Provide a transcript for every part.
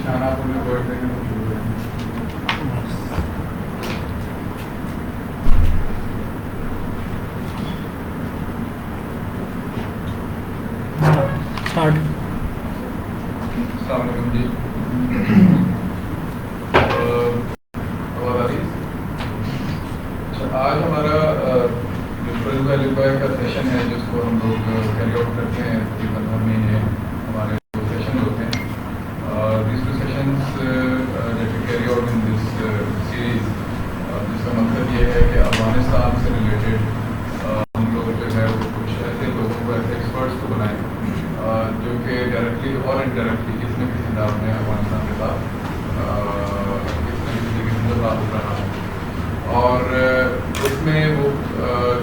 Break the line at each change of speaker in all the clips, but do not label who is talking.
نشانات انہیں ورڈ دینے کو شروع ہوئے. السلام علیکم جی. آج ہمارا کا سیشن ہے جس کو ہم لوگ کیری آؤٹ کرتے ہیں تقریباً ہر مہینے. ہمارے دو سیشن ہوتے ہیں. These two sessions carry out in this series, جس کا مطلب یہ ہے کہ افغانستان سے ریلیٹڈ ہم لوگ جو ہے وہ کچھ ایسے لوگوں کو, ایسے ایکسپرٹس کو بنائیں جو کہ ڈائریکٹلی اور انڈائریکٹلی کسی نہ کسی انداز میں افغانستان کے ساتھ کسی نہ کسی طریقے سے تعلق رہا ہے. اور اس میں وہ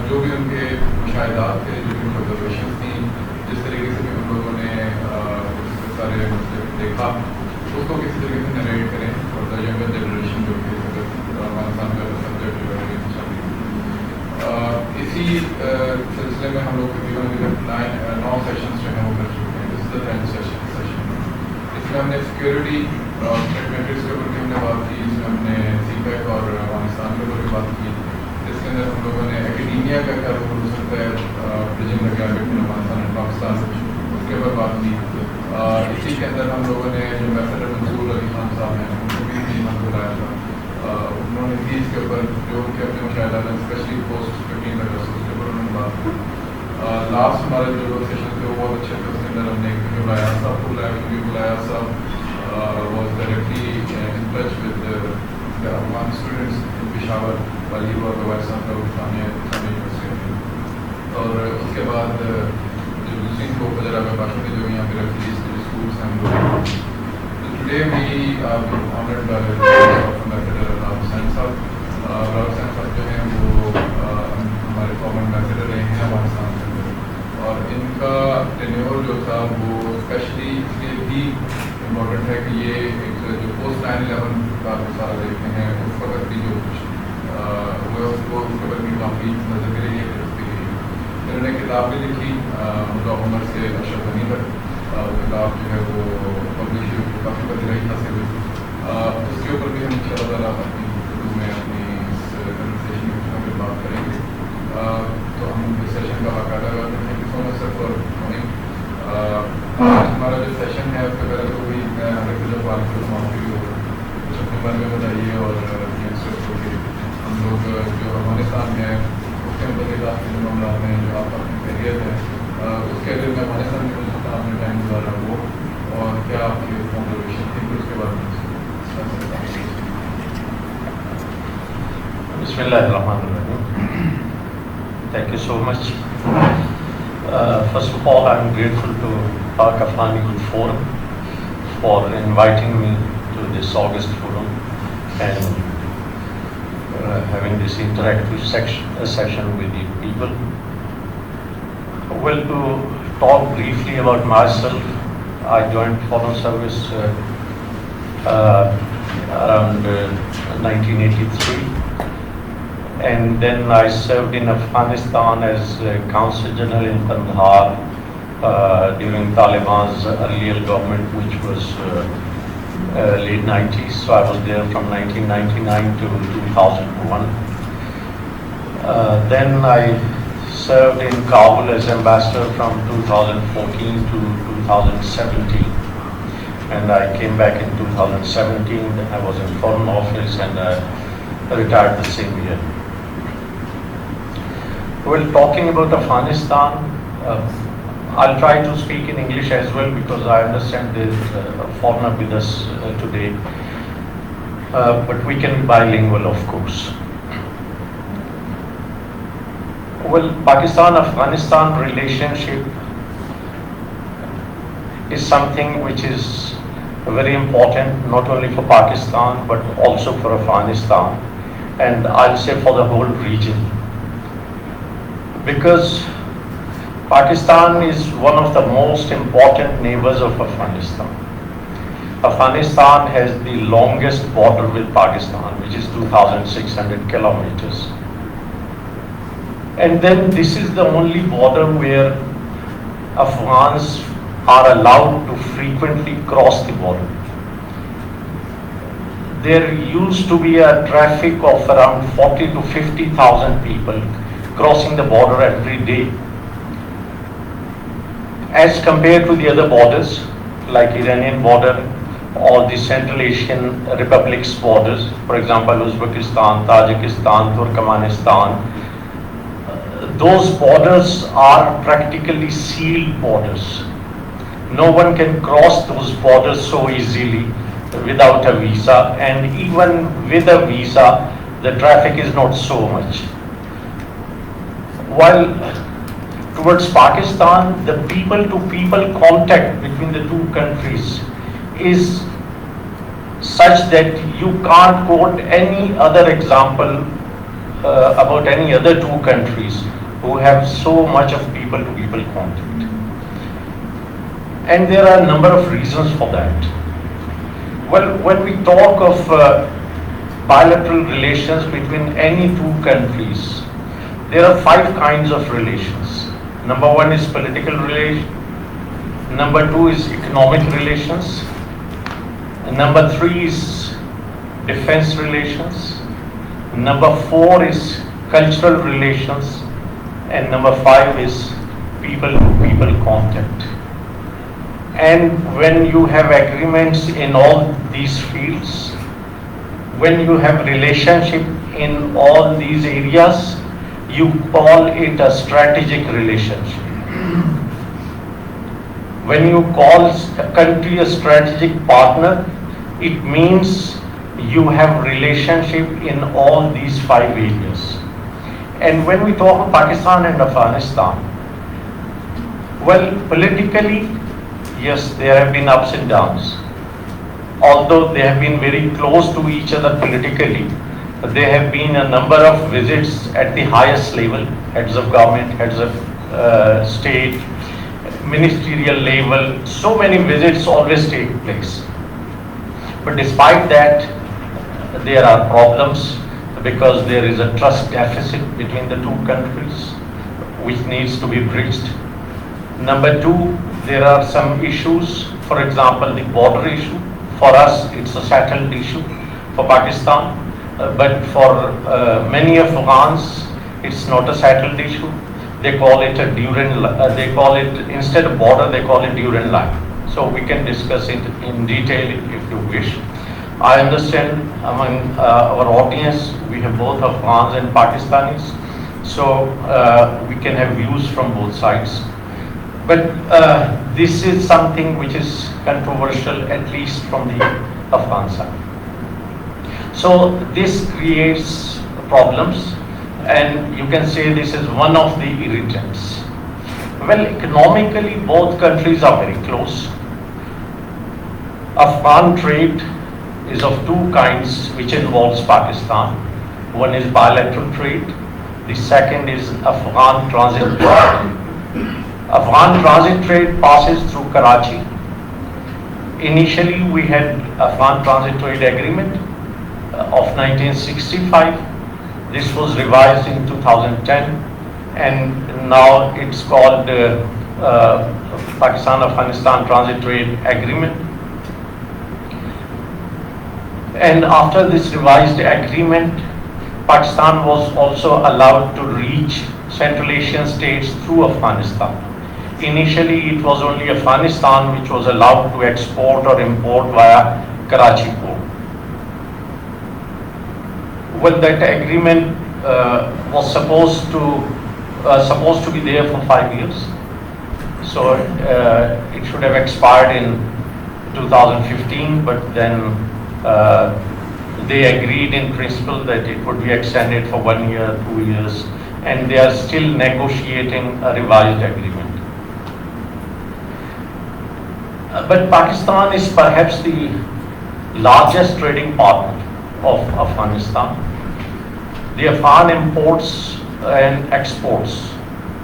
جو بھی ان کے مشاہدات تھے, جو بھی ان کی آبزرویشنس تھیں, جس طریقے سے بھی ان لوگوں نے سارے دیکھا, اس کو کسی طریقے سے نریٹ کریں. اور دا ینگر جنریشن جو کہ افغانستان کا سبجیکٹ جو ہے اسی سلسلے میں ہم لوگ تقریباً 9 سیشنس جو ہیں وہ کر چکے ہیں. دس از دا 10th سیشن. اس میں ہم نے سیکورٹی میٹرکس کے اوپر بھی ہم نے بات کی. اس میں ہم نے سی پیک اور افغانستان کے اوپر بھی بات کی. اس کے اندر ہم لوگوں نے ایکڈیمیا کا کیا رول ہو سکتا ہے برجنگ کا کیا افغانستان اینڈ پاکستان, اس کے اوپر بات کی. اسی کے اندر ہم لوگوں نے جو ایمبیسڈر منصور علی خان صاحب ہیں ان کو بھی منظور آیا تھا. انہوں نے بھی اس کے اوپر جو ان کے اپنے مشاہدات ہیں اسپیشلی پوسٹ 15 اگست اس کے اوپر انہوں نے بات کی. لاسٹ ہمارے جو سیشن تھے وہ بہت اچھے تھے. اس کے اندر ہم نے بلایا صاحب کو بلایا, کیونکہ بلایا صاحب was directly in touch with Afghan students in Peshawar while he was the vice chancellor of Islamia University. اور اس کے بعد جو دوسری کو وزیر اعلیٰ پاکستان کے جو یہاں پہ ریفیوجیز کے اسکولس ہیں ہم لوگ. Today we are honoured by ambassador Abrar Hussain صاحب. ابرار حسین صاحب جو ہیں وہ ہمارے فارمر امبیسڈر رہے ہیں افغانستان کے اندر, اور ان کا ٹینیور جو تھا وہ اسپیشلی اس لیے بھی امپورٹنٹ ہے کہ یہ ایک جو پوسٹ 9/11 کا سارا دیکھتے ہیں اس وقت بھی جو کچھ ہوا اس کو اس کے اوپر بھی کافی نظر ملے گی. انہوں نے کتاب بھی لکھی مدعا عمر سے اشرف غنی تک. وہ کتاب جو ہے وہ پبلش کافی پذیرائی حاصل ہوئی. اس کے اوپر بھی ہم ان شاء اللہ تعالیٰ اپنی گفتگو میں اپنی اس کنورسیشن میں پھر بات کریں گے. تو ہم اس سیشن کا باقاعدہ کرتے ہیں. Thank you so much sir for coming. آج ہمارا جو سیشن ہے اس سے پہلے تو وہی میں ریگولر بات کو معافی ہو کچھ اپنے بارے میں بتائیے, اور ینگسٹرس کو کہ ہم لوگ جو افغانستان میں اس کے متعلق آپ کے جو معاملات ہیں, جو آپ اپنی کیریئر ہے اس کے اندر میں افغانستان میں جو آپ نے ٹائم گزارا وہ, اور کیا آپ کی آبزرویشن تھی, پھر اس کے بعد
بسم اللہ الرحمن الرحیم. Thank you so much. First of all, I am grateful to Pak Afghani Forum for inviting me to this August forum and having this interactive session with you people. Well, to talk briefly about myself, I joined foreign service around 1983, and then I served in Afghanistan as Counsel General in Kandahar during Taliban's earlier government, which was late 90s. So I was there from 1999 to 2001. Then I served in Kabul as ambassador from 2014 to 2017, and I came back in 2017. I was in Foreign Office and retired the same year. Well, talking about Afghanistan, I'll try to speak in English as well because I understand there's a foreigner with us today, but we can be bilingual, of course. Well, Pakistan-Afghanistan relationship is something which is very important, not only for Pakistan but also for Afghanistan, and I'll say for the whole region, because Pakistan is one of the most important neighbors of Afghanistan. Afghanistan has the longest border with Pakistan, which is 2,600 kilometers. And then this is the only border where Afghans are allowed to frequently cross the border. there used to be a traffic of around 40 to 50,000 people crossing the border every day. As compared to the other borders, like Iranian border or the Central Asian republics borders, for example, Uzbekistan, Tajikistan, Turkmenistan, those borders are practically sealed borders. No one can cross those borders so easily without a visa, and even with a visa, the traffic is not so much. While towards Pakistan, the people-to-people contact between the two countries is such that you can't quote any other example about any other two countries who have so much of people-to-people contact. And there are a number of reasons for that. Well, when we talk of bilateral relations between any two countries, there are 5 kinds of relations. Number 1 is political relation. Number 2 is economic relations. And number 3 is defense relations. Number 4 is cultural relations. And number 5 is people-to-people contact. And when you have agreements in all these fields, when you have relationship in all these areas, you call it a strategic relationship. When you call a country a strategic partner, it means you have relationship in all these 5 areas. And when we talk of Pakistan and Afghanistan, well, politically, yes, there have been ups and downs. Although they have been very close to each other politically, there have been a number of visits at the highest level, heads of government, heads of state, ministerial level. So many visits always take place. But despite that, there are problems because there is a trust deficit between the two countries which needs to be bridged. Number 2, there are some issues, for example, the border issue. For us, it's a settled issue. For Pakistan, but for many Afghans, it's not a settled issue. They call it a they call it, instead of border, they call it Durand line. So we can discuss it in detail if you wish. I understand among our audience, we have both Afghans and Pakistanis, so we can have views from both sides. But this is something which is controversial, at least from the Afghan side. So this creates problems, and you can say this is one of the irritants. Well, economically, both countries are very close. Afghan trade is of 2 kinds, which involves Pakistan. One is bilateral trade. The second is Afghan transit trade. Afghan transit trade passes through Karachi. Initially, we had Afghan transit trade agreement of 1965. This was revised in 2010, and now it's called Pakistan-Afghanistan Transit Trade Agreement. And after this revised agreement, Pakistan was also allowed to reach Central Asian states through Afghanistan. Initially, it was only Afghanistan which was allowed to export or import via Karachi port. Well, that agreement was supposed to be there for 5 years. So it should have expired in 2015, but then they agreed in principle that it would be extended for 1 year, 2 years, and they are still negotiating a revised agreement. But Pakistan is perhaps the largest trading partner of Afghanistan. The Afghan imports and exports,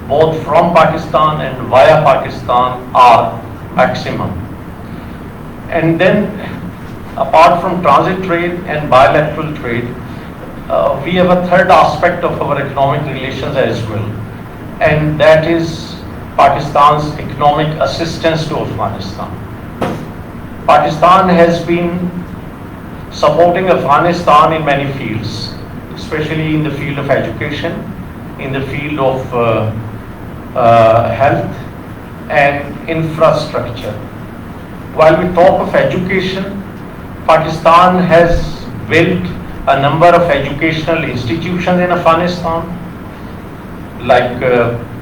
both from Pakistan and via Pakistan, are maximum. And then, apart from transit trade and bilateral trade, we have a third aspect of our economic relations as well, and that is Pakistan's economic assistance to Afghanistan. Pakistan has been supporting Afghanistan in many fields, especially in the field of education, in the field of health and infrastructure. While we talk of education, Pakistan has built a number of educational institutions in Afghanistan, like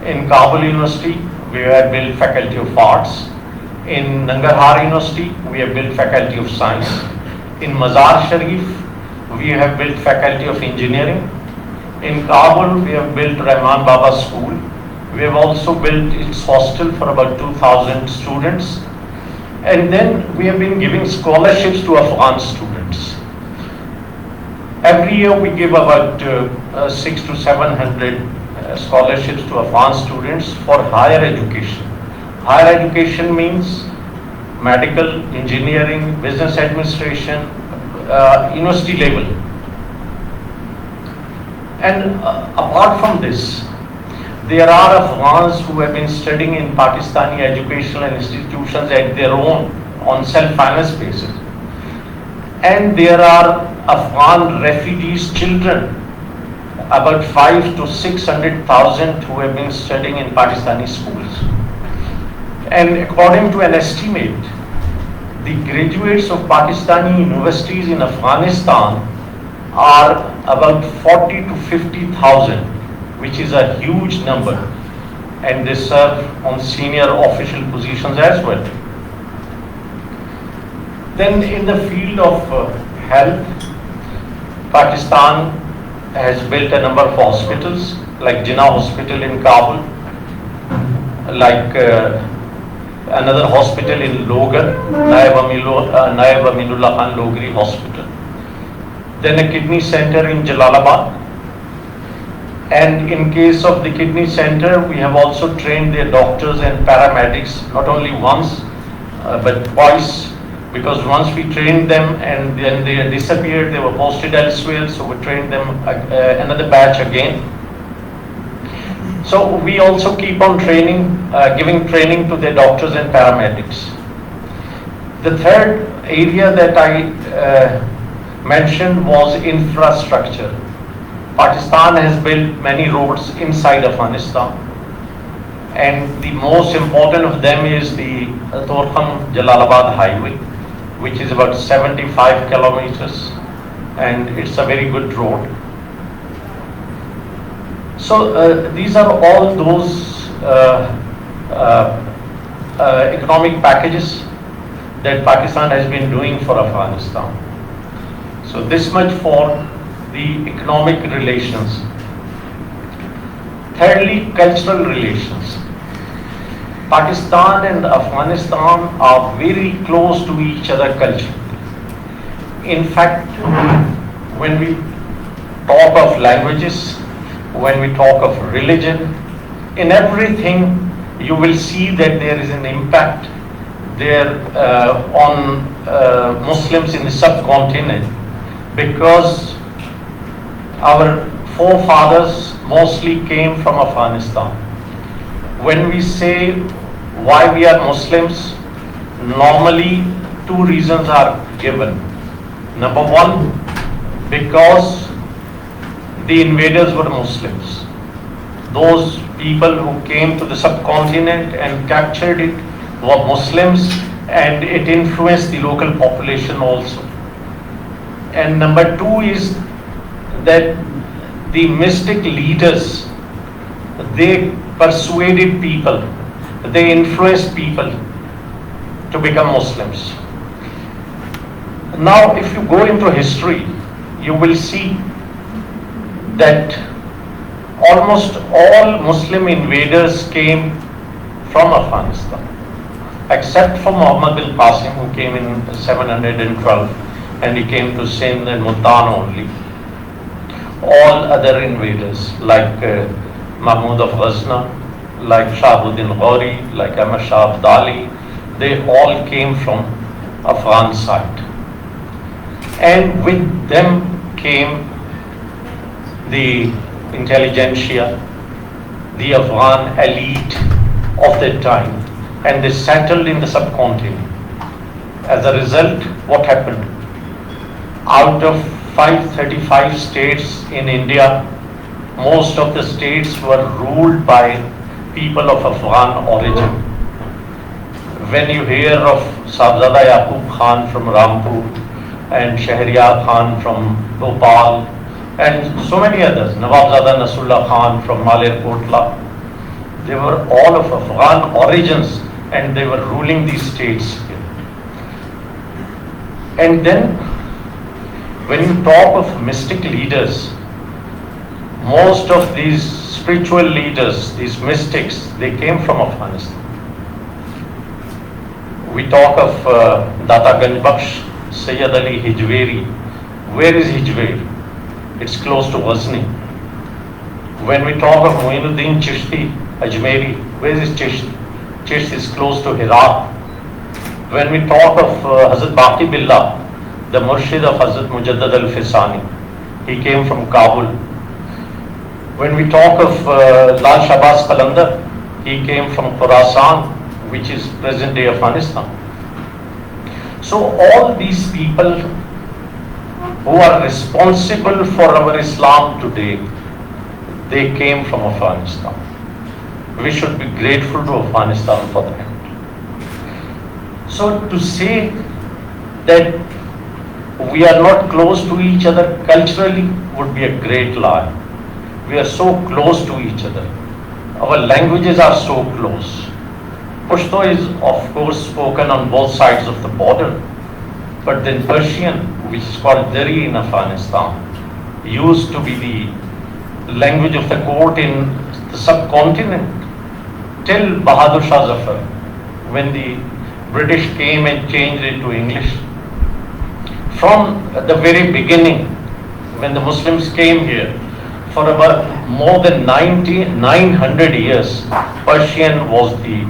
in Kabul University, we have built Faculty of Arts. In Kandahar University, we have built Faculty of Science. In Mazar Sharif, we have built Faculty of Engineering. In Kabul, we have built Rahman Baba School. We have also built its hostel for about 2,000 students. And then we have been giving scholarships to Afghan students. Every year we give about 600 to 700 scholarships to Afghan students for higher education. Higher education means medical, engineering, business administration, university level. And apart from this, there are Afghans who have been studying in Pakistani educational institutions at their own on self-finance basis. And there are Afghan refugees' children, about 5 to 600,000 who have been studying in Pakistani schools. And according to an estimate, the graduates of Pakistani universities in Afghanistan are about 40 to 50,000, which is a huge number, and they serve on senior official positions as well. Then in the field of health, Pakistan has built a number of hospitals, like Jinnah Hospital in Kabul, like another hospital in Logar, Naib Aminullah Khan Logri Hospital. Then a kidney center in Jalalabad. And in case of the kidney center, we have also trained their doctors and paramedics, not only once, but twice, because once we trained them and then they disappeared, they were posted elsewhere, so we trained them another batch again. So we also keep on training, giving training to the doctors and paramedics. The third area that I mentioned was infrastructure. Pakistan has built many roads inside Afghanistan, and the most important of them is the Torkham-Jalalabad highway, which is about 75 kilometers, and it's a very good road. So these are all those economic packages that Pakistan has been doing for Afghanistan. So this much for the economic relations. Thirdly, cultural relations. Pakistan and Afghanistan are very close to each other culturally. In fact, when we talk of languages, when we talk of religion, in everything you will see that there is an impact there on Muslims in the subcontinent, because our forefathers mostly came from Afghanistan. When we say why we are Muslims, normally two reasons are given. Number one, because the invaders were Muslims. Those people who came to the subcontinent and captured it were Muslims, and it influenced the local population also. And number two is that the mystic leaders, they persuaded people, they influenced people to become Muslims. Now, if you go into history, you will see that almost all Muslim invaders came from Afghanistan, except for Muhammad bin Qasim, who came in 712, and he came to Sindh and Multan only. All other invaders, like Mahmud of Ghazna, like Shahabuddin Ghori, like Ahmad Shah Abdali, they all came from Afghan side. And with them came the intelligentsia, the Afghan elite of that time, and they settled in the subcontinent. As a result, what happened? Out of 535 states in India, most of the states were ruled by people of Afghan origin. When you hear of Sahibzada Yaqub Khan from Rampur and Shahriyar Khan from Bhopal and so many others, Nawabzada Nasrullah Khan from Malerkotla, they were all of Afghan origins and they were ruling these states. And then when you talk of mystic leaders, most of these spiritual leaders, these mystics, they came from Afghanistan. We talk of Data Ganjbakhsh, Syed Ali Hijweri. Where is Hijwer? It's close to Ghazni. When we talk of Muinuddin Chishti, Ajmeri, where is Chishti? Chishti is close to Herat. When we talk of Hazrat Baqi Billah, the Murshid of Hazrat Mujaddad al-Fisani, he came from Kabul. When we talk of Lal Shahbaz Qalandar, he came from Khorasan, which is present-day Afghanistan. So all these people who are responsible for our Islam today, they came from Afghanistan. We should be grateful to Afghanistan for that. So to say that we are not close to each other culturally would be a great lie. We are so close to each other. Our languages are so close. Pashto is of course spoken on both sides of the border, but then Persian, which is called Dari in Afghanistan, used to be the language of the court in the subcontinent till Bahadur Shah Zafar, when the British came and changed it to English. From the very beginning, when the Muslims came here, for about more than 900 years, Persian was the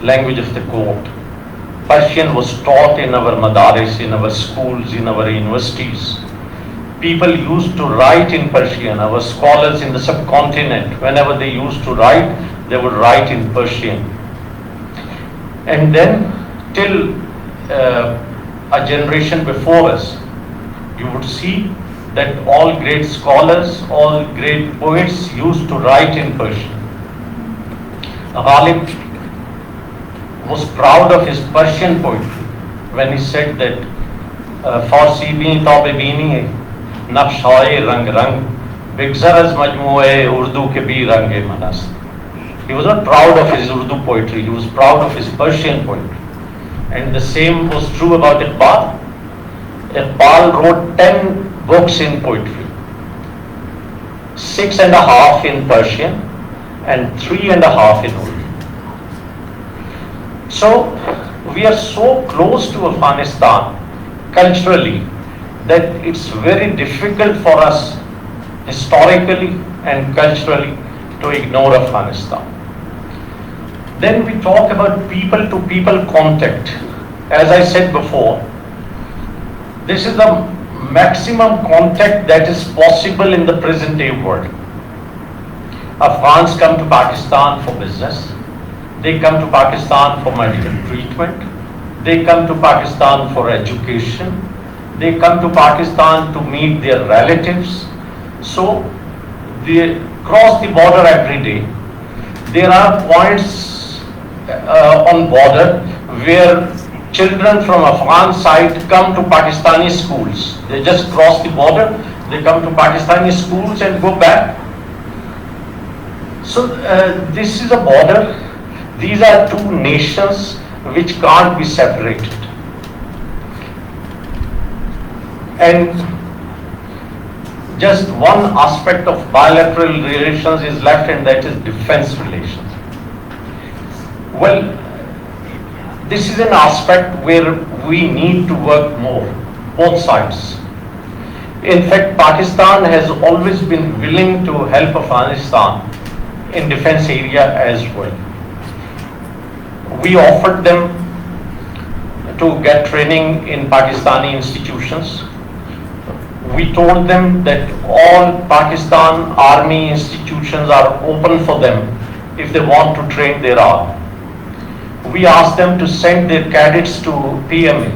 language of the court. Persian was taught in our madaris, in our schools, in our universities. People used to write in Persian. Our scholars in the subcontinent, whenever they used to write, they would write in Persian. And then till a generation before us, you would see that all great scholars, all great poets used to write in Persian. Ghalib was proud of his Persian poetry when he said that Farsi bini tabe bini naqsh-e rang rang bigzar az majmu-e Urdu ke bhi rang-e manas. He was not proud of his Urdu poetry, he was proud of his Persian poetry. And the same was true about Iqbal. Iqbal wrote 10 books in poetry, 6.5 in Persian and 3.5 in Urdu. So we are so close to Afghanistan culturally that it's very difficult for us historically and culturally to ignore Afghanistan. Then we talk about people-to-people contact. As I said before, this is the maximum contact that is possible in the present-day world. Afghans come to Pakistan for business. They come to Pakistan for medical treatment. They come to Pakistan for education. They come to Pakistan to meet their relatives. So they cross the border every day. There are points on border where children from Afghan side come to Pakistani schools. They just cross the border, they come to Pakistani schools and go back. So this is a border. These are two nations which can't be separated. And just one aspect of bilateral relations is left, and that is defense relations. Well, this is an aspect where we need to work more, both sides. In fact, Pakistan has always been willing to help Afghanistan in defense area as well. We offered them to get training in Pakistani institutions. We told them that all Pakistan army institutions are open for them if they want to train their army. We asked them to send their cadets to PMA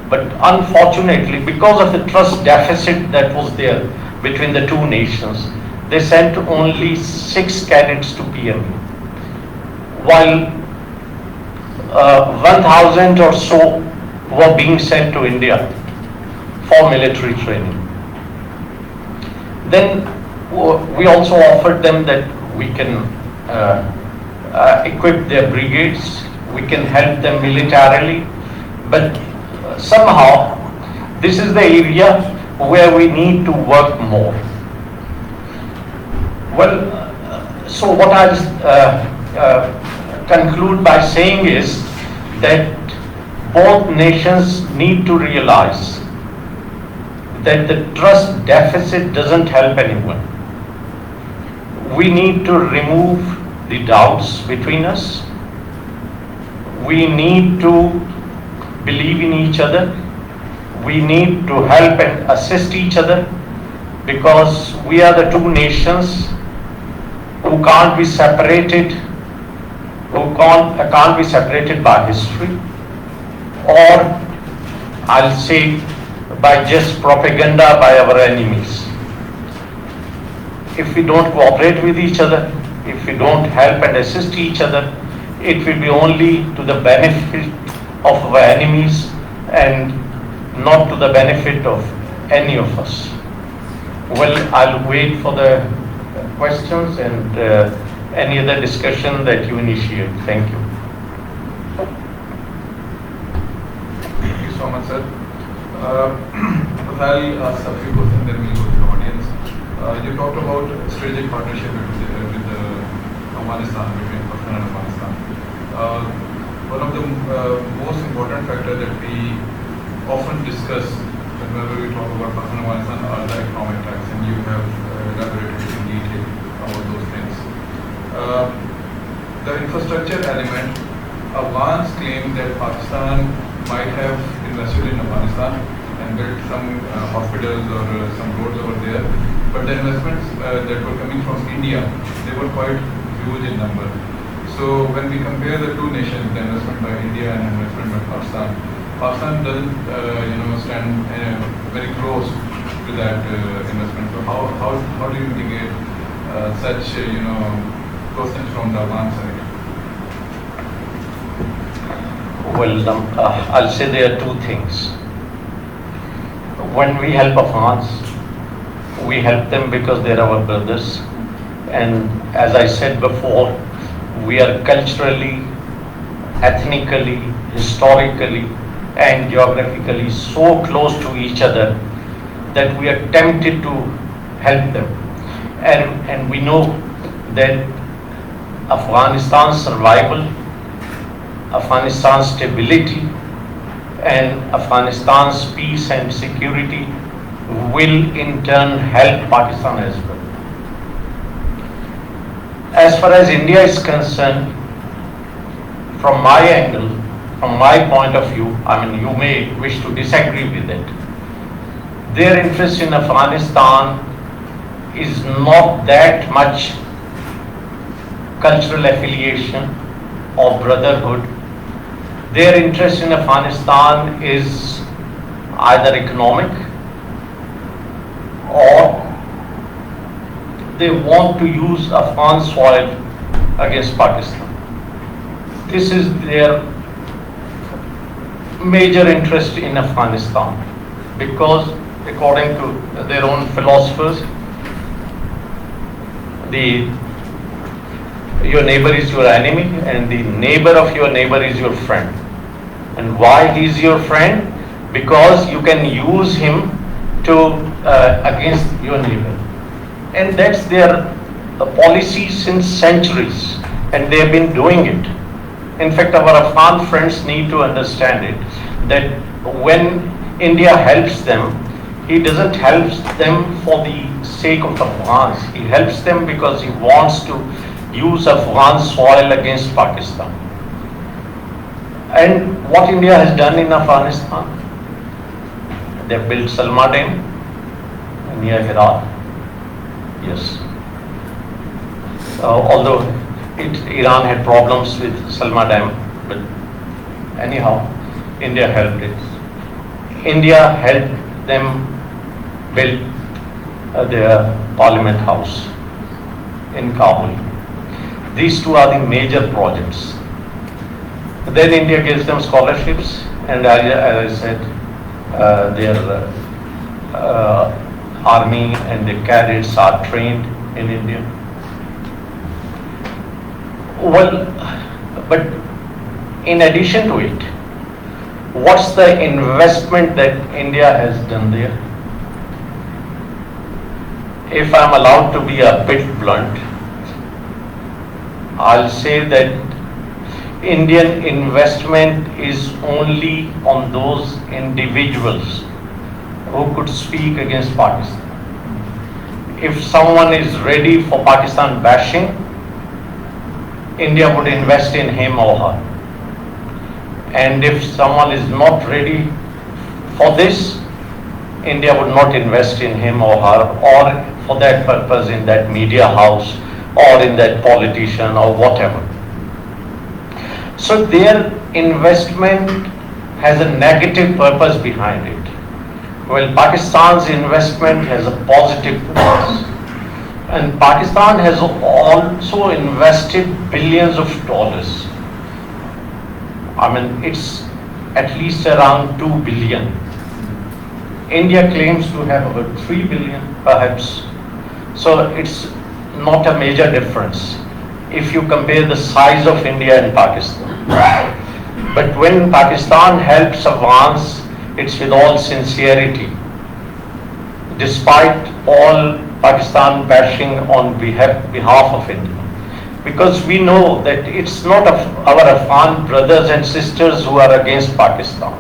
But unfortunately, because of the trust deficit that was there between the two nations, they sent only 6 cadets to PMU, while 1,000 or so were being sent to India for military training. Then we also offered them that we can equip their brigades, we can help them militarily, but somehow this is the area where we need to work more. Well, so what I'll conclude by saying is that both nations need to realize that the trust deficit doesn't help anyone. We need to remove the doubts between us. We need to believe in each other. We need to help and assist each other, because we are the two nations who can't be separated, can't be separated by history, or I'll say by just propaganda by our enemies. If we don't cooperate with each other, if we don't help and assist each other, it will be only to the benefit of our enemies and not to the benefit of any of us. Well, I'll wait for the questions and any other discussion that you initiate. Thank you.
Thank you so much, sir. I'll ask a few questions, then we'll go to the audience. You talked about strategic partnership with Afghanistan, between Pakistan and Afghanistan. One of the most important factors that we often discuss whenever we talk about Pakistan and Afghanistan are the economic ties, and you have elaborated in detail about those things. The infrastructure element, Afghans claim that Pakistan might have invested in Afghanistan and built some hospitals or some roads over there, but the investments that were coming from India, they were quite huge in number. So when we compare the two nations, the investment by India and investment by Pakistan, Pakistan doesn't stand very close to that investment. So how do you mitigate such questions from the Afghan side?
Well, I'll say there are two things. When we help Afghans, we help them because they're our brothers. And as I said before, we are culturally, ethnically, historically, and geographically so close to each other that we are tempted to help them. And we know that Afghanistan's survival, Afghanistan's stability, and Afghanistan's peace and security will in turn help Pakistan as well. As far as India is concerned, from my angle, from my point of view, you may wish to disagree with it. Their interest in Afghanistan is not that much cultural affiliation or brotherhood. Their interest in Afghanistan is either economic, or they want to use Afghan soil against Pakistan. This is their major interest in Afghanistan, because according to their own philosophers, your neighbor is your enemy and the neighbor of your neighbor is your friend. And why he is your friend? Because you can use him against your neighbor. And that's their policy since centuries, and they have been doing it. In fact, our Afghan friends need to understand it, that when India helps them, he doesn't help them for the sake of Afghans. He helps them because he wants to use Afghan soil against Pakistan. And what India has done in Afghanistan, they built Salman Dam near Herat. Yes. Although Iran had problems with Salman Dam, but anyhow, India helped it. India helped them build their Parliament House in Kabul. These two are the major projects. Then India gives them scholarships, and as I said, their army and the cadets are trained in India. Well, but in addition to it, what's the investment that India has done there? If I'm allowed to be a bit blunt, I'll say that Indian investment is only on those individuals who could speak against Pakistan. If someone is ready for Pakistan bashing, India would invest in him or her. And if someone is not ready for this, India would not invest in him or her, or for that purpose in that media house or in that politician or whatever. So their investment has a negative purpose behind it. Well, Pakistan's investment has a positive purpose. And Pakistan has also invested billions of dollars. I mean, it's at least around 2 billion. India claims to have about 3 billion, perhaps. So it's not a major difference if you compare the size of India and Pakistan. But when Pakistan helps Afghans, it's with all sincerity, despite all Pakistan bashing on behalf of India. Because we know that it's not our Afghan brothers and sisters who are against Pakistan.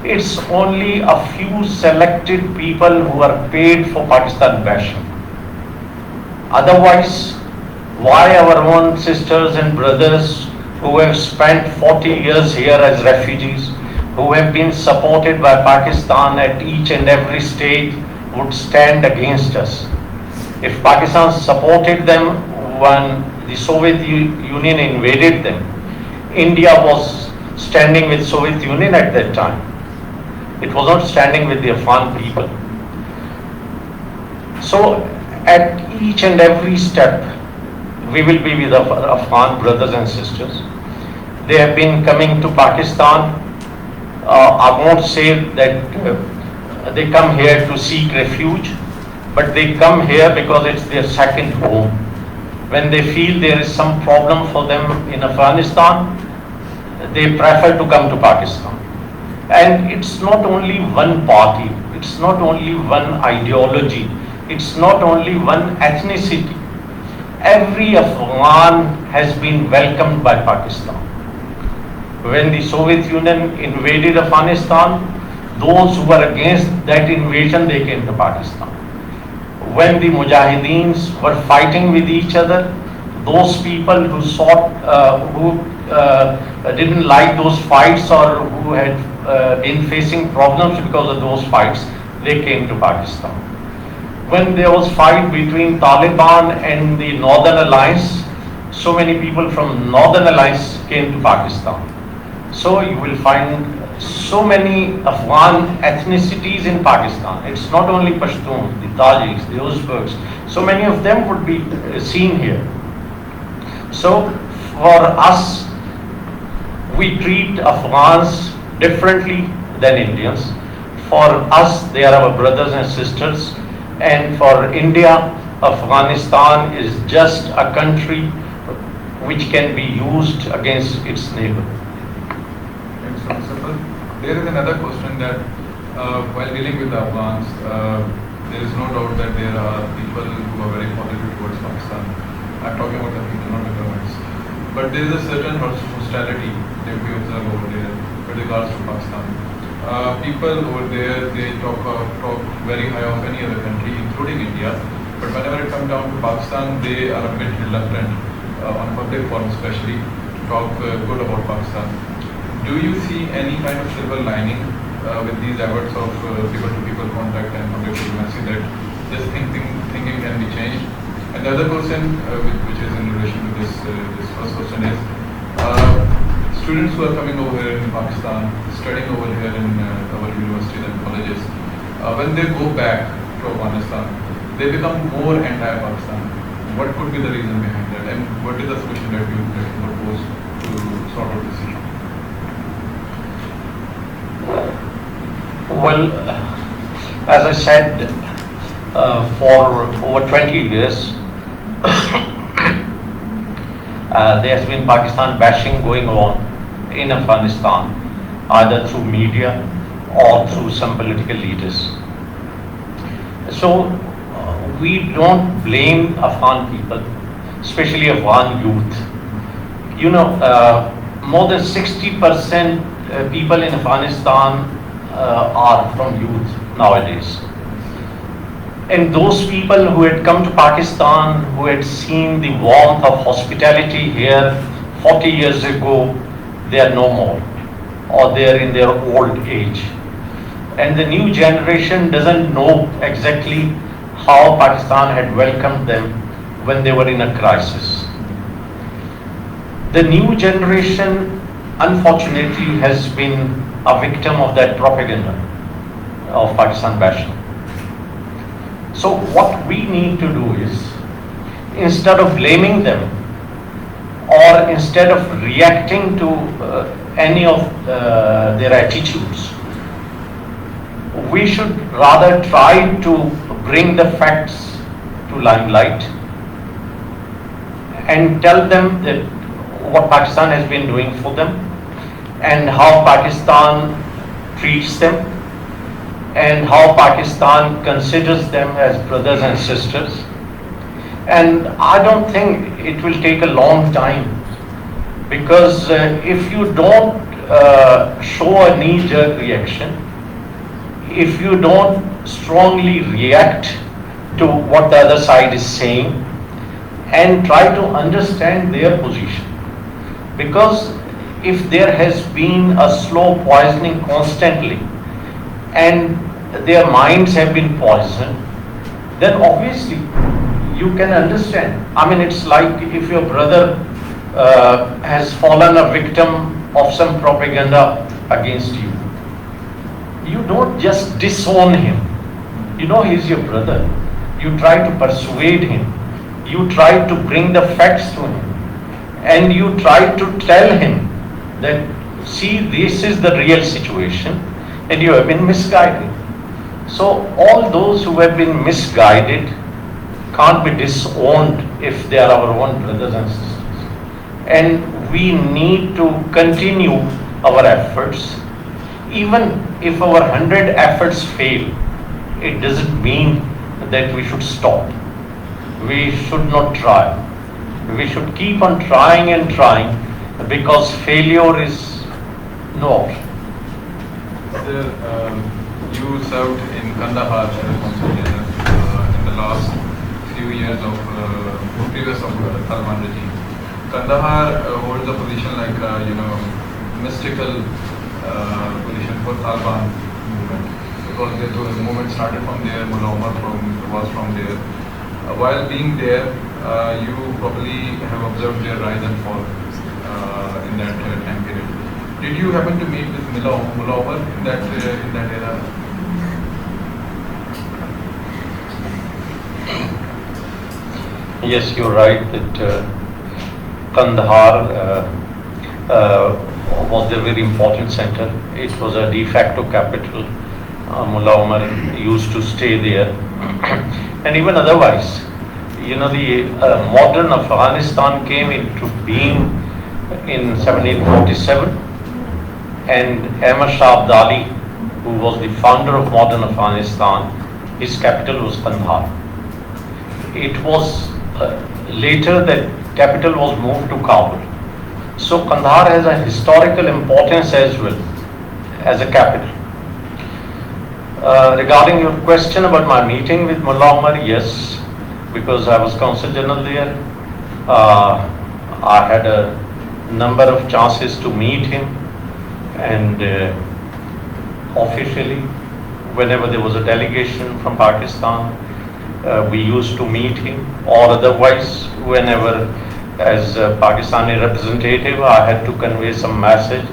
It's only a few selected people who are paid for Pakistan bashing. Otherwise, why our own sisters and brothers who have spent 40 years here as refugees, who have been supported by Pakistan at each and every stage, would stand against us? If Pakistan supported them when the Soviet Union invaded them, India was standing with Soviet Union at that time. It was not standing with the Afghan people. So at each and every step, we will be with our Afghan brothers and sisters. They have been coming to Pakistan. I won't say that they come here to seek refuge, but they come here because it's their second home. When they feel there is some problem for them in Afghanistan, they prefer to come to Pakistan. And it's not only one party, it's not only one ideology, it's not only one ethnicity. Every Afghan has been welcomed by Pakistan. When the Soviet Union invaded Afghanistan, those who were against that invasion, they came to Pakistan. When the Mujahideens were fighting with each other, those people who didn't like those fights or who had been facing problems because of those fights, they came to Pakistan. When there was fight between Taliban and the Northern Alliance, so many people from Northern Alliance came to Pakistan. So you will find so many Afghan ethnicities in Pakistan. It's not only Pashtuns, the Tajiks, the Uzbeks. So many of them would be seen here. So for us, we treat Afghans differently than Indians. For us, they are our brothers and sisters. And for India, Afghanistan is just a country which can be used against its neighbor.
Thanks, Professor. There is another question that while dealing with the Afghans, there is no doubt that there are people who are very positive towards Pakistan. I'm talking about the people, not the governments. But there is a certain hostility that we observe over there with regards to Pakistan. People over there, they talk very high of any other country, including India. But whenever it comes down to Pakistan, they are a bit reluctant, on public forum especially, to talk good about Pakistan. Do you see any kind of silver lining with these efforts of people-to-people contact and public diplomacy that this thinking can be changed? And the other question, which is in relation to this first question, is students who are coming over here in Pakistan, studying over here in our university when they go back to Afghanistan, they become more anti-Pakistan. What could be the reason behind that, and what is the solution that you propose to sort out this issue?
Well, as I said, for over 20 years, there has been Pakistan bashing going on in Afghanistan, either through media or through some political leaders. So we don't blame Afghan people, especially Afghan youth. You know, more than 60% people in Afghanistan are from youth nowadays. And those people who had come to Pakistan, who had seen the warmth of hospitality here 40 years ago, they are no more, or they are in their old age. And the new generation doesn't know exactly how Pakistan had welcomed them when they were in a crisis. The new generation, unfortunately, has been a victim of that propaganda of Pakistan bashing. So what we need to do is, instead of blaming them, or instead of reacting to any of their attitudes, we should rather try to bring the facts to limelight and tell them that what Pakistan has been doing for them and how Pakistan treats them and how Pakistan considers them as brothers and sisters. And I don't think it will take a long time, because if you don't show a knee-jerk reaction, if you don't strongly react to what the other side is saying and try to understand their position, because if there has been a slow poisoning constantly and their minds have been poisoned, then obviously you can understand. I mean, it's like if your brother has fallen a victim of some propaganda against you. You don't just disown him. You know he's your brother. You try to persuade him. You try to bring the facts to him. And you try to tell him that, see, this is the real situation and you have been misguided. So all those who have been misguided can't be disowned if they are our own brothers and sisters. And we need to continue our efforts. Even if our 100 efforts fail, it doesn't mean that we should stop. We should not try. We should keep on trying and trying, because failure is no option.
Sir, you served in Kandahar as Counsel General in the last few years of previous of Salman regime. Kandahar holds a position like mystical position for Taliban movement, because the movement started from there. Mullah Omar was from there. While being there, you probably have observed their rise and fall in that time period. Did you happen to meet with Mullah Omar in that era?
Yes, you're right that Kandahar was a very important center. It was a de facto capital. Mullah Omar used to stay there. And even otherwise, the modern Afghanistan came into being in 1747, and Ahmad Shah Abdali, who was the founder of modern Afghanistan, his capital was Kandahar. It was later that capital was moved to Kabul. So Kandahar has a historical importance as well as a capital. Regarding your question about my meeting with Mullah Omar, yes, because I was Counsel General there. I had a number of chances to meet him, and officially, whenever there was a delegation from Pakistan, we used to meet him, or otherwise, whenever as a Pakistani representative I had to convey some message,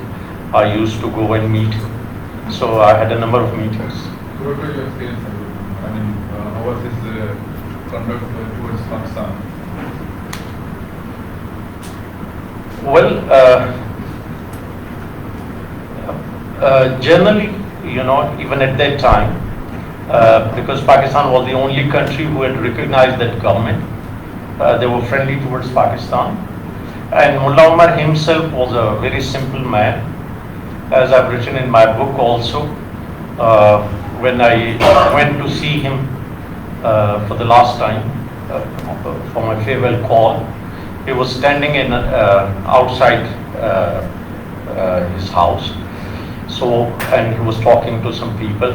I used to go and meet him. So I had a number of meetings.
What were your experience? I mean, how was his conduct towards Pakistan?
Well, generally, even at that time, because Pakistan was the only country who had recognized that government, they were friendly towards Pakistan. And Mullah Umar himself was a very simple man, as I've written in my book also. When I went to see him for the last time for my farewell call, he was standing in outside his house. And he was talking to some people.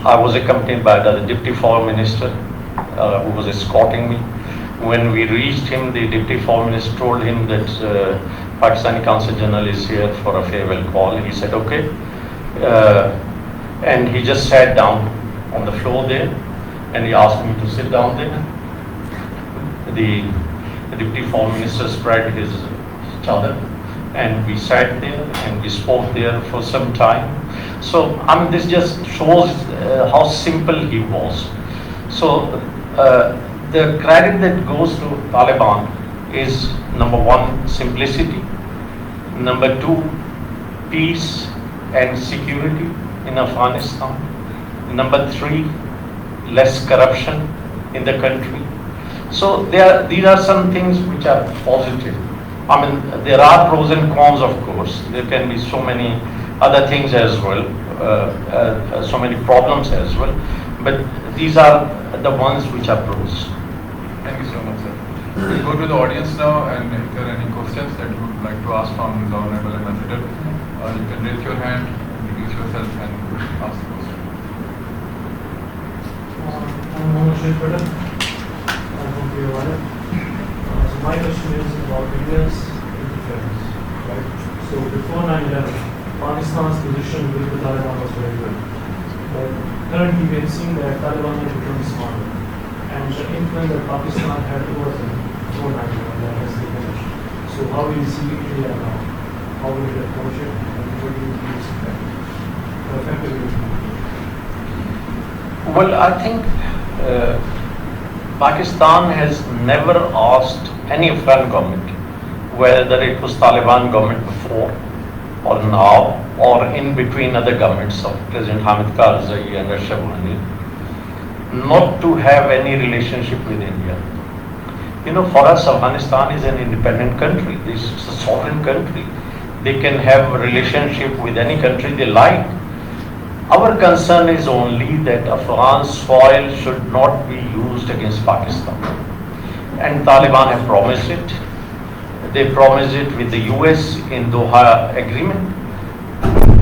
I was accompanied by the Deputy Foreign Minister who was escorting me. When we reached him, the Deputy Foreign Minister told him that Pakistani Counsel General is here for a farewell call. He said, okay. And he just sat down on the floor there, and he asked me to sit down there. The Deputy Foreign Minister spread his chadar, and we sat there and we spoke there for some time. So, this just shows how simple he was. So, the credit that goes to Taliban is, number one, simplicity. Number two, peace and security in Afghanistan. Number three, less corruption in the country. So these are some things which are positive. There are pros and cons, of course. There can be so many other things as well, so many problems as well. But these are the ones which are pros.
Thank you so much, sir. We'll go to the audience now, and if there are any questions that you would like to ask from the Honorable Ambassador, you can raise your hand, introduce yourself, and ask the question.
I'm Mohammed Shaykh. I'm from PAYF. So my question is about India's interference. Right? So before 9/11, Pakistan's position with the Taliban was very good. But currently we have seen that Taliban has become smarter. And the influence that Pakistan had over them before 9/11 that has diminished. So how do you see India now? How will it approach it? And what do you expect? Effectively.
Well, I think Pakistan has never asked any Afghan government, whether it was Taliban government before or now, or in between other governments of President Hamid Karzai and Ashraf Ghani, not to have any relationship with India. For us, Afghanistan is an independent country. This is a sovereign country. They can have a relationship with any country they like. Our concern is only that Afghan soil should not be used against Pakistan. And Taliban have promised it. They promised it with the US in Doha agreement.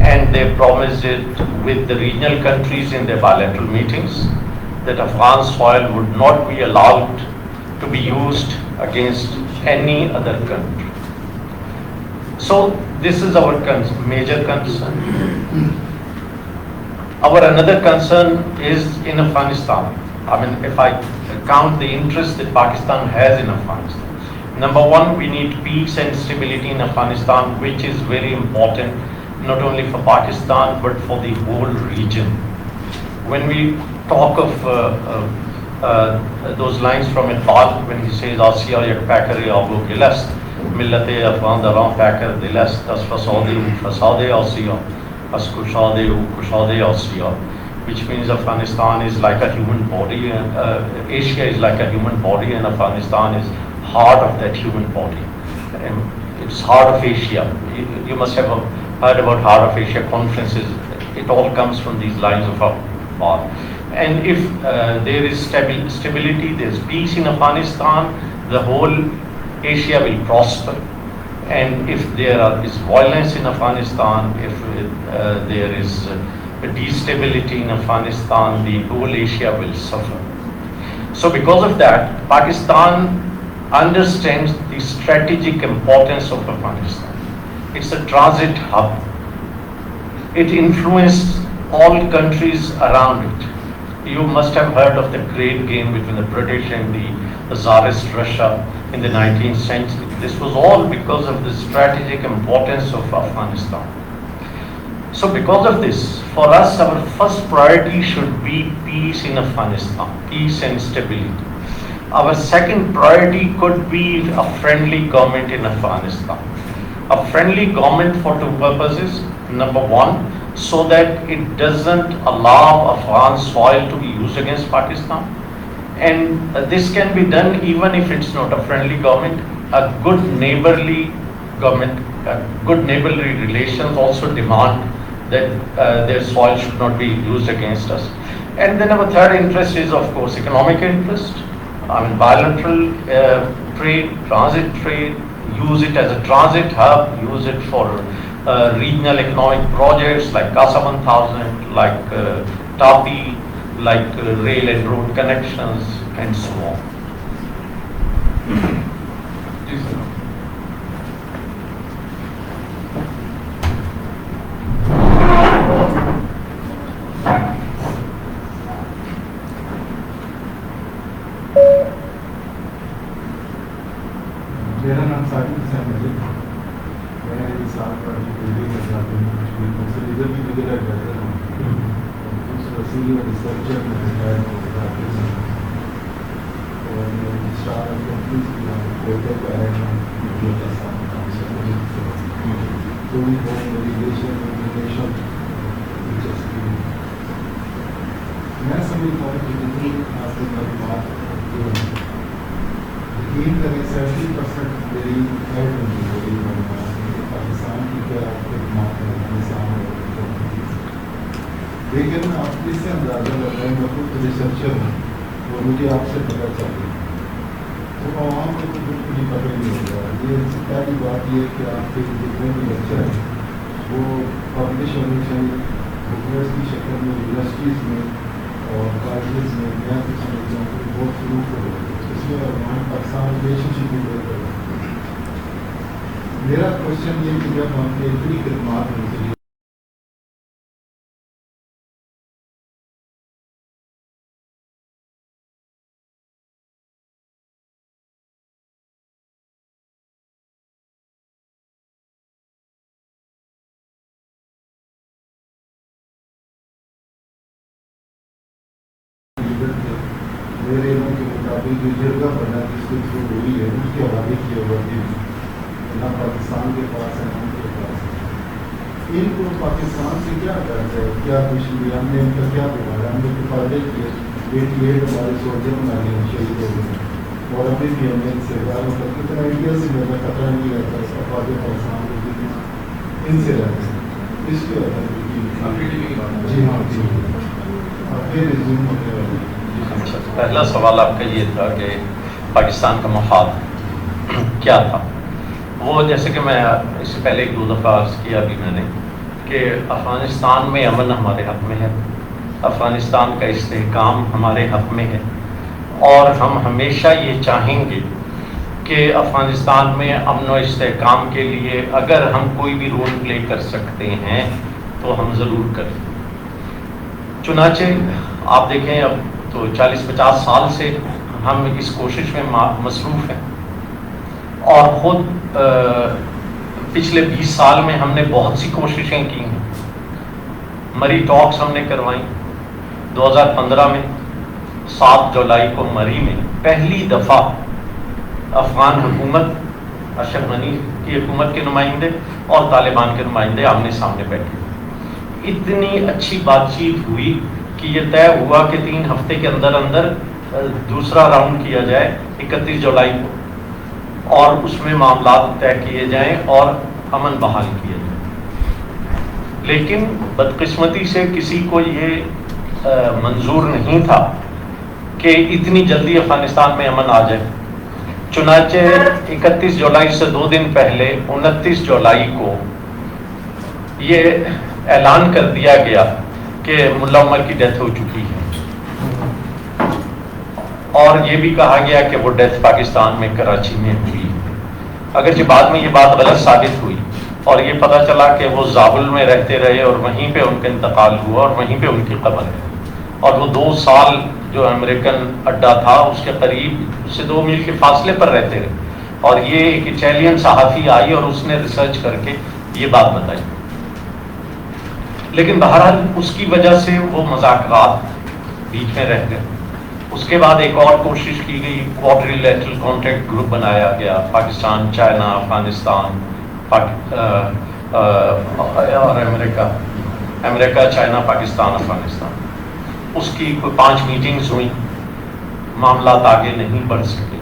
And they promised it with the regional countries in their bilateral meetings, that Afghan soil would not be allowed to be used against any other country. So this is our major concern. Our another concern is in Afghanistan. If I count the interest that Pakistan has in Afghanistan, number one, we need peace and stability in Afghanistan, which is very important, not only for Pakistan, but for the whole region. When we talk of those lines from Iqbal, when he says, Asiya yak pakari abu gilast, millate Afghan daran pakar dilast, as fasade Asiya, as kushade Asiya, which means Afghanistan is like a human body, and Asia is like a human body, and Afghanistan is heart of that human body. It's heart of Asia. You must have heard about Heart of Asia conferences. It all comes from these lines of Iqbal. And if there is stability, there is peace in Afghanistan, the whole Asia will prosper. And if there is violence in Afghanistan, if there is destability in Afghanistan, the whole Asia will suffer. So because of that, Pakistan understands the strategic importance of Afghanistan. It's a transit hub. It influenced all countries around it. You must have heard of the great game between the British and the Tsarist Russia in the 19th century. This was all because of the strategic importance of Afghanistan. So because of this, for us, our first priority should be peace in Afghanistan, peace and stability. Our second priority could be a friendly government in Afghanistan. A friendly government for two purposes. Number one, so that it doesn't allow Afghan soil to be used against Pakistan. And this can be done even if it's not a friendly government. A good neighborly government, good neighborly relations also demand that their soil should not be used against us. And then our third interest is, of course, economic interest. I mean, bilateral trade, transit trade, use it as a transit hub, use it for regional economic projects like CASA 1000, like TAPI, like rail and road connections, and so on.
Yes, sir.
मेरा नाम साहिद हुसैन है। मैं इस साल का building में जाती हूँ, कौंसिल इधर भी मुझे लग जाता हूँ, उस वसीले में रिसर्चर में रिटायर्ड हो गया और मैं स्टार ऑफ कंपनीज की कोटे का है तो मेडिटेशन दिलचस्पी। मैं समझता हूँ कि जितनी आपकी बात यकीन करें 70% मेरी ऐड होगी पाकिस्तान की क्या निशान है। लेकिन आप इससे अंदाज़ा लगाएं, मैं खुद रिसर्चर हूँ और मुझे आपसे पता चले तो आवाम को तो बिल्कुल ही पता नहीं होगा। ये पहली बात ये कि आपके जितने भी लेक्चर हैं वो पब्लिश होने चाहिए बुकलेट्स की शक्ल में, यूनिवर्सिटीज़ में और कॉलेज में। मैं कुछ समझता हूँ कि बहुत शुरू करो इसमें हमारे पाकिस्तान रिलेशनशिप भी बहुत है। मेरा क्वेश्चन ये कि जब हमने इतनी खिदमात होती है मेरे इल्म के मुताबिक जो जगह बना जिसके थ्रू हुई है उसके हवाले की आबादी ना पाकिस्तान के पास है ना उनके पास है। इनको पाकिस्तान से क्या करते हैं, क्या कुछ लिया हमने, इनका क्या बिगाड़ा? हमने तो पहले किए 88 हमारे सोल्जर बना लिए शहीद हो गए और अभी भी हमें इनसे मतलब कितना इंडिया से मेरा खतरा नहीं रहता है। अफवाज पाकिस्तान इनसे रहते हैं इसके जी हाँ जी फिर रिज्यूम होने वाले।
पहला सवाल आपका ये था कि पाकिस्तान का मफाद क्या था। वो जैसे कि मैं इससे पहले एक दो दफ़ा अर्ज़ किया भी मैंने कि अफ़गानिस्तान में अमन हमारे हक़ में है, अफ़गानिस्तान का इस्तेहकाम हमारे हक़ में है और हम हमेशा ये चाहेंगे कि अफ़गानिस्तान में अमन व इस्तेहकाम के लिए अगर हम कोई भी रोल प्ले कर सकते हैं तो हम ज़रूर करें। चुनाचे आप देखें अब तो 40-50 साल से हम इस कोशिश में मसरूफ़ हैं और ख़ुद पिछले 20 साल में हमने बहुत सी कोशिशें की हैं। मरी टॉक्स हमने करवाई 2015 में 7 जुलाई को मरी में पहली दफ़ा अफ़गान हुकूमत अशरफ गनी की हुकूमत के नुमाइंदे और तालिबान के नुमाइंदे आमने सामने बैठे। इतनी अच्छी बातचीत हुई कि ये तय हुआ कि 3 हफ्ते के अंदर अंदर दूसरा राउंड किया जाए 31 जुलाई को और उसमें मामला तय किए जाएं और अमन बहाल किया जाए। लेकिन बदकिस्मती से किसी को ये मंजूर नहीं था कि इतनी जल्दी अफगानिस्तान में अमन आ जाए। चुनाचे 31 जुलाई से 2 दिन पहले 29 जुलाई को ये ऐलान कर दिया गया कि मुल्ला उमर की डेथ हो चुकी है और ये भी कहा गया कि वो डेथ पाकिस्तान में कराची में हुई है। अगरचे बाद में ये बात गलत साबित हुई और ये पता चला कि वो ज़ाबुल में रहते रहे और वहीं पे उनका इंतकाल हुआ और वहीं पे उनकी कब्र है और वो 2 साल जो अमेरिकन अड्डा था उसके करीब उससे 2 मील के फासले पर रहते रहे और ये एक इटालियन सहाफ़ी आई और उसने रिसर्च करके ये बात बताई। لیکن بہرحال اس کی وجہ سے وہ مذاکرات بیچ میں رہ گئے. اس کے بعد ایک اور کوشش کی گئی, کوادریلیٹرل کانٹیکٹ گروپ بنایا گیا, پاکستان, چائنا, افغانستان اور امریکہ, چائنا, پاکستان, افغانستان. اس کی کوئی 5 میٹنگز ہوئیں, معاملات آگے نہیں بڑھ سکے.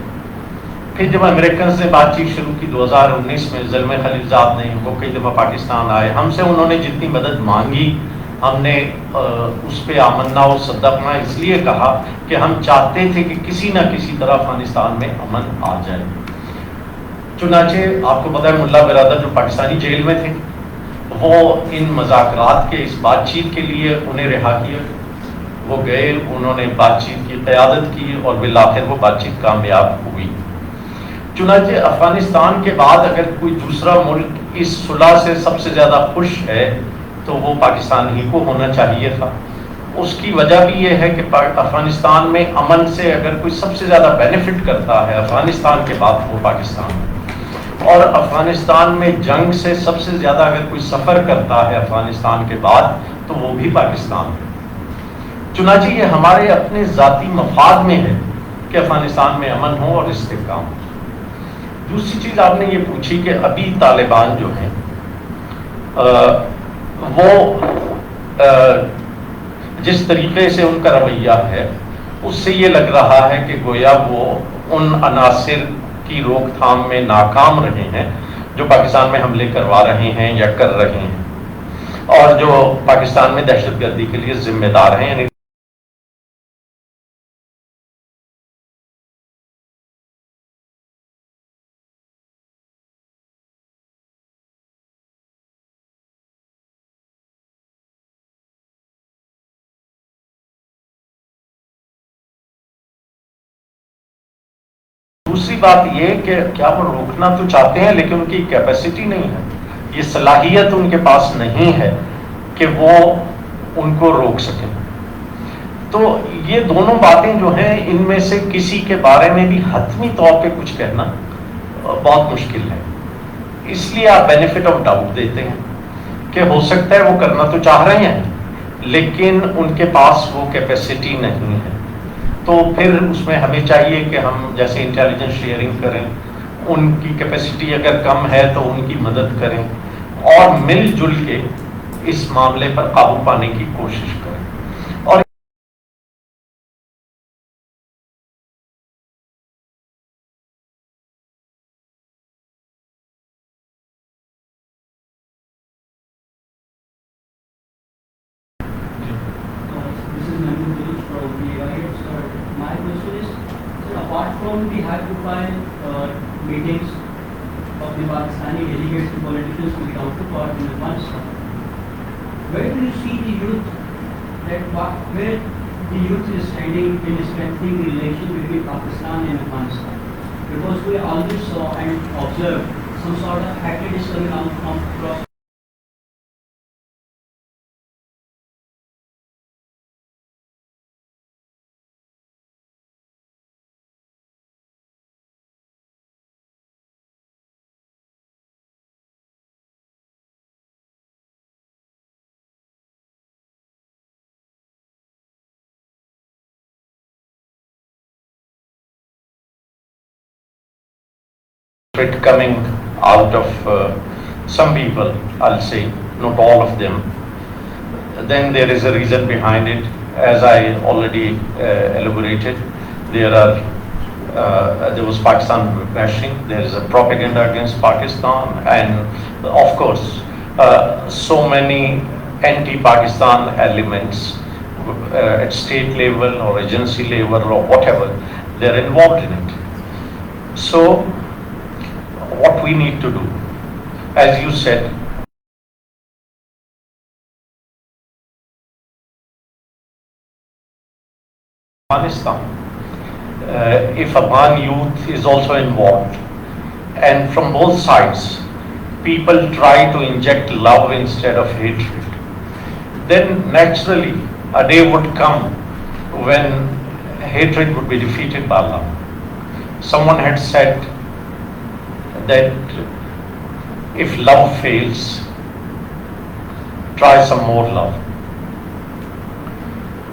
پھر جب امریکن سے بات چیت شروع کی 2019 میں, زلمے خلیلزاد نے, وہ کئی دفعہ پاکستان آئے, ہم سے انہوں نے جتنی مدد مانگی ہم نے اس پہ آمنا و صدقنا اس لیے کہا کہ ہم چاہتے تھے کہ کسی نہ کسی طرح افغانستان میں امن آ جائے. چنانچہ آپ کو پتہ ہے ملا برادر جو پاکستانی جیل میں تھے, وہ ان مذاکرات کے اس بات چیت کے لیے انہیں رہا کیا. وہ گئے, انہوں نے بات چیت کی قیادت کی اور بالآخر وہ بات چیت کامیاب ہوئی. چنانچہ افغانستان کے بعد اگر کوئی دوسرا ملک اس صلح سے سب سے زیادہ خوش ہے تو وہ پاکستان ہی کو ہونا چاہیے تھا. اس کی وجہ بھی یہ ہے کہ افغانستان میں امن سے اگر کوئی سب سے زیادہ بینیفٹ کرتا ہے افغانستان کے بعد وہ پاکستان ہے, اور افغانستان میں جنگ سے سب سے زیادہ اگر کوئی سفر کرتا ہے افغانستان کے بعد تو وہ بھی پاکستان ہے. چنانچہ یہ ہمارے اپنے ذاتی مفاد میں ہے کہ افغانستان میں امن ہو اور استحکام ہو. دوسری چیز آپ نے یہ پوچھی کہ ابھی طالبان جو ہیں وہ جس طریقے سے ان کا رویہ ہے اس سے یہ لگ رہا ہے کہ گویا وہ ان عناصر کی روک تھام میں ناکام رہے ہیں جو پاکستان میں حملے کروا رہے ہیں یا کر رہے ہیں, اور جو پاکستان میں دہشت گردی کے لیے ذمہ دار ہیں. یعنی دوسری بات یہ کہ کیا وہ روکنا تو چاہتے ہیں لیکن ان کی کیپیسٹی نہیں ہے, یہ صلاحیت ان کے پاس نہیں ہے کہ وہ ان کو روک سکیں. تو یہ دونوں باتیں جو ہیں ان میں سے کسی کے بارے میں بھی حتمی طور پہ کچھ کہنا بہت مشکل ہے. اس لیے آپ بینیفٹ آف ڈاؤٹ دیتے ہیں کہ ہو سکتا ہے وہ کرنا تو چاہ رہے ہیں لیکن ان کے پاس وہ کیپیسٹی نہیں ہے. تو پھر اس میں ہمیں چاہیے کہ ہم جیسے انٹیلیجنس شیئرنگ کریں, ان کی کیپیسٹی اگر کم ہے تو ان کی مدد کریں اور مل جل کے اس معاملے پر قابو پانے کی کوشش کریں. اور
my question is, apart from the high-profile meetings of the Pakistani delegates and politicians to the counterpart in Afghanistan, where do you see the youth, where the youth is standing in strengthening the relation between Pakistan and Afghanistan? Because we always saw and observed some sort of package is coming out from across.
coming out of some people, I'll say, not all of them. Then there is a reason behind it, as I already elaborated. There was Pakistan bashing, there is a propaganda against Pakistan, and of course so many anti-Pakistan elements at state level or agency level or whatever, they're involved in it. So what we need to do, as you said, Afghanistan, if Afghan youth is also involved, and from both sides people try to inject love instead of hatred, then naturally a day would come when hatred would be defeated by love. Someone had said that if love fails, try some more love.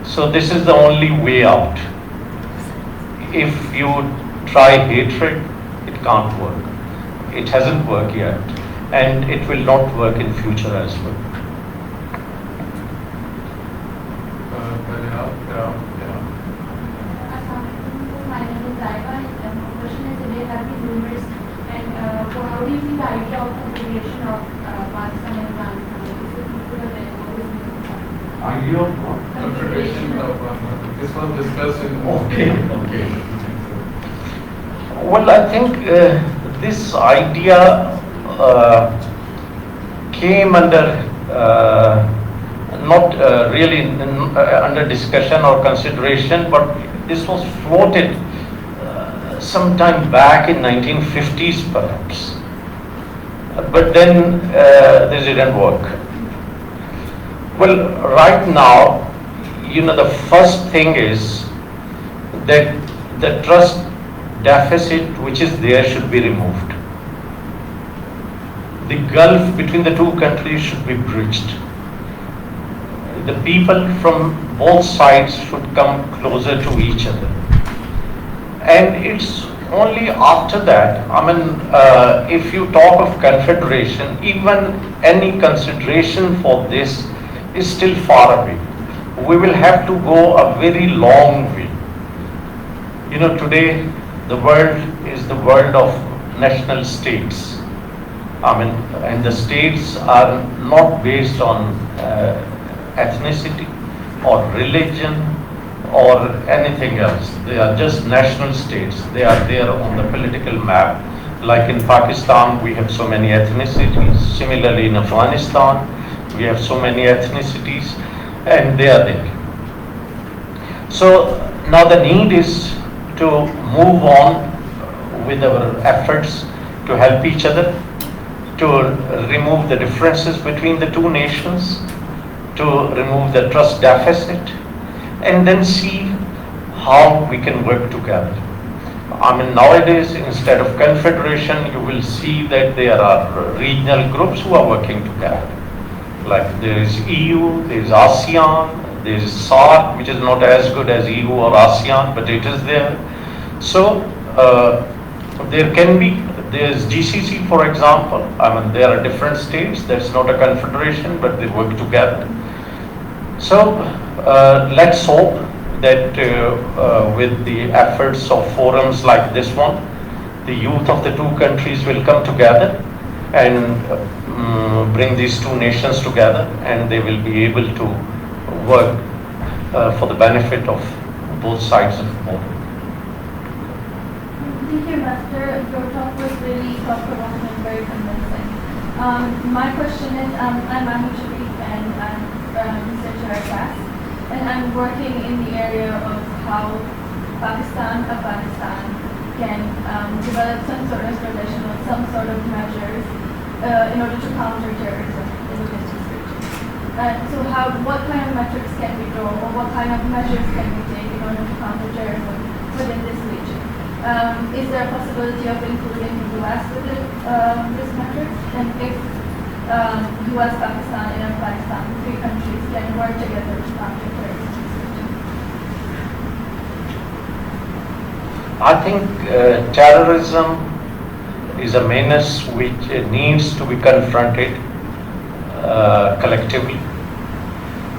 So this is the only way out. If you try hatred, it can't work. It hasn't worked yet, and it will not work in future as well.
My name is Zaiba, and my question is, there have been rumors, and how do you see the idea of confederation of Pakistan and Afghanistan?
Idea of what?
Confederation of this was discussed in.
Okay. Well, I think this idea came under not really under discussion or consideration, but this was floated sometime back in 1950s perhaps. But then this didn't work. Well, right now, the first thing is that the trust deficit which is there should be removed. The gulf between the two countries should be bridged. The people from both sides should come closer to each other. And it's only after that, if you talk of confederation, even any consideration for this is still far away. We will have to go a very long way. Today the world is the world of national states. And the states are not based on ethnicity or religion or anything else. They are just national states. They are there on the political map. Like in Pakistan, we have so many ethnicities. Similarly, in Afghanistan, we have so many ethnicities, and they are there. So now the need is to move on with our efforts to help each other, to remove the differences between the two nations, to remove the trust deficit, and then see how we can work together. Nowadays, instead of confederation, you will see that there are regional groups who are working together. Like there is EU, there is ASEAN, there is SAARC, which is not as good as EU or ASEAN, but it is there. So there is GCC, for example. There are different states. That's not a confederation, but they work together. So let's hope that with the efforts of forums like this one, the youth of the two countries will come together and bring these two nations together, and they will be able to work for the benefit of both sides of the border.
Thank you, Master. Your talk was really thought-provoking and very convincing. My question is, I'm Mahmoud Sharif, and I'm researcher at CAS, and I'm working in the area of how Pakistan, Afghanistan can develop some sort of coalition or some sort of measures in order to counter terrorism in the business region. So what kind of metrics can we draw, or what kind of measures can we take in order to counter terrorism within this region? Is there a possibility of including the US within these metrics? And if US, Pakistan, and Afghanistan, three countries, can work together to counter terrorism in this region?
I think terrorism is a menace which needs to be confronted collectively,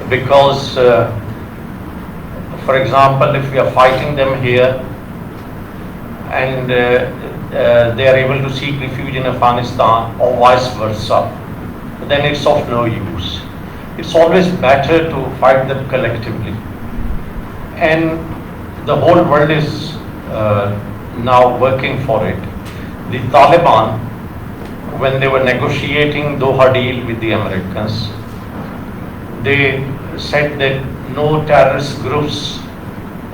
because for example, if we are fighting them here and they are able to seek refuge in Afghanistan or vice versa, then it's of no use. It's always better to fight them collectively. And the whole world is now working for it. The Taliban, when they were negotiating Doha deal with the Americans, they said that no terrorist groups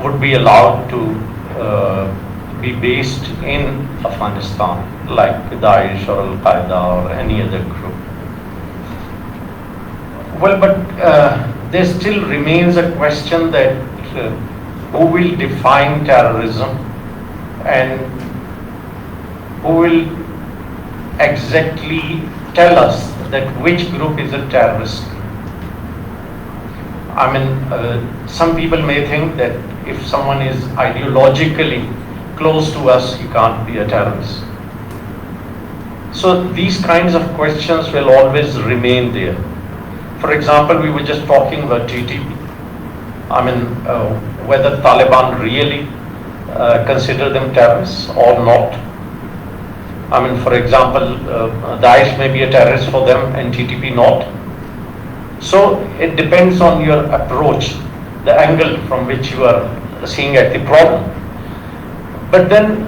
would be allowed to be based in Afghanistan, like Daesh or Al-Qaeda or any other group. Well, but there still remains a question that who will define terrorism and who will exactly tell us that which group is a terrorist group. I mean, some people may think that if someone is ideologically close to us, he can't be a terrorist. So these kinds of questions will always remain there. For example, we were just talking about TTP. I mean, whether Taliban really consider them terrorists or not. I mean, for example, Daesh may be a terrorist for them and TTP not. So it depends on your approach, the angle from which you are seeing at the problem. But then,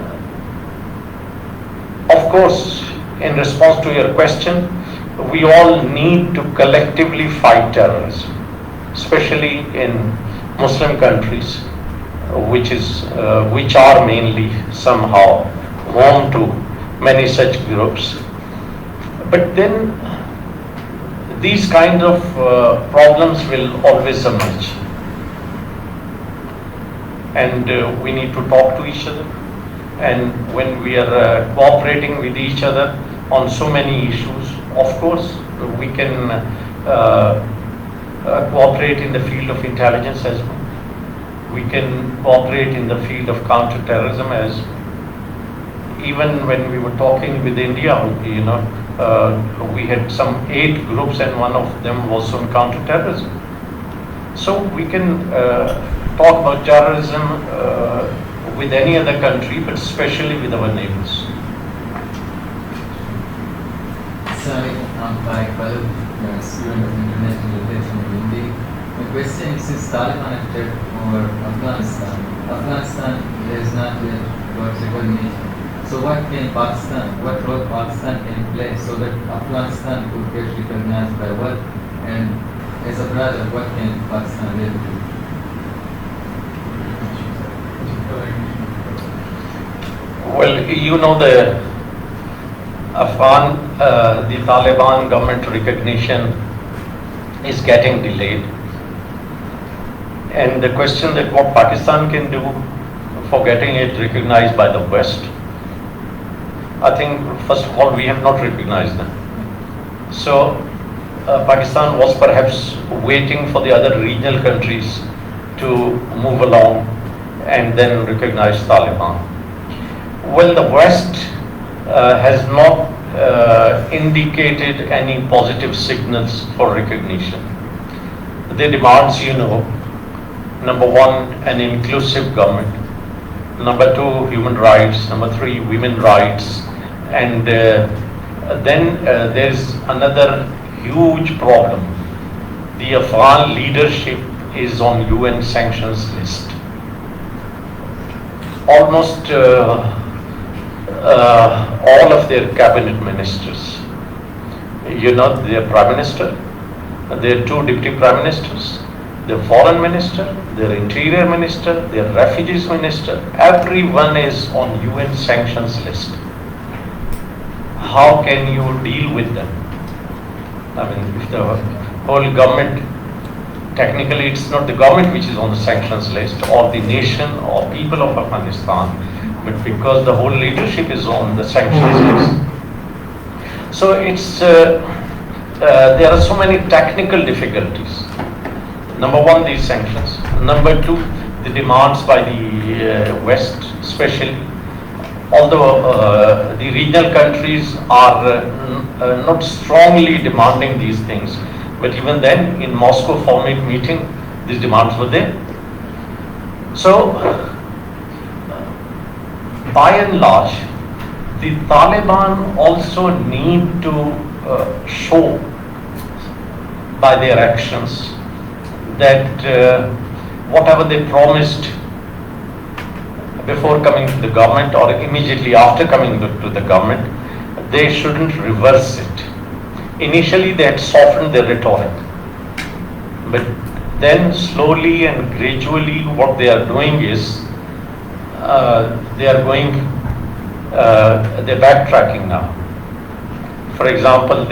of course, in response to your question, we all need to collectively fight terrorism, especially in Muslim countries, which are mainly somehow home to many such groups. But then these kind of problems will always emerge, and we need to talk to each other. And when we are cooperating with each other on so many issues, of course we can cooperate in the field of intelligence as well. We can cooperate in the field of counter-terrorism as well. Even when we were talking with India, we had some 8 groups and one of them was on counter-terrorism. So we can talk about terrorism with any other country, but especially with our neighbors.
Sorry, I'm Syed, a student of international relations in India. My question is, since Taliban have taken over Afghanistan has not yet got recognition. So what role Pakistan can play so that Afghanistan could get recognized by what? And as a brother, what can Pakistan really do?
Well, you know, the Taliban government recognition is getting delayed. And the question that what Pakistan can do for getting it recognized by the West, I think first of all we have not recognized them. So Pakistan was perhaps waiting for the other regional countries to move along and then recognize Taliban. Well, the West has not indicated any positive signals for recognition. Their demands, number one, an inclusive government. Number two, human rights. Number three, women rights. And then there's another huge problem. The Afghan leadership is on UN sanctions list. Almost all of their cabinet ministers, their prime minister, their two deputy prime ministers, their foreign minister, their interior minister, their refugees minister, everyone is on UN sanctions list. How can you deal with them? I mean, if the whole government, technically it's not the government which is on the sanctions list or the nation or people of Afghanistan, but because the whole leadership is on the sanctions list. So it's there are so many technical difficulties. Number one, these sanctions. Number two, the demands by the West, especially. Although the regional countries are not strongly demanding these things, but even then, in Moscow format meeting, these demands were there. So, by and large, the Taliban also need to show by their actions that whatever they promised before coming to the government or immediately after coming to the government, they shouldn't reverse it. Initially they had softened their rhetoric, but then slowly and gradually what they are doing is they're backtracking now. For example,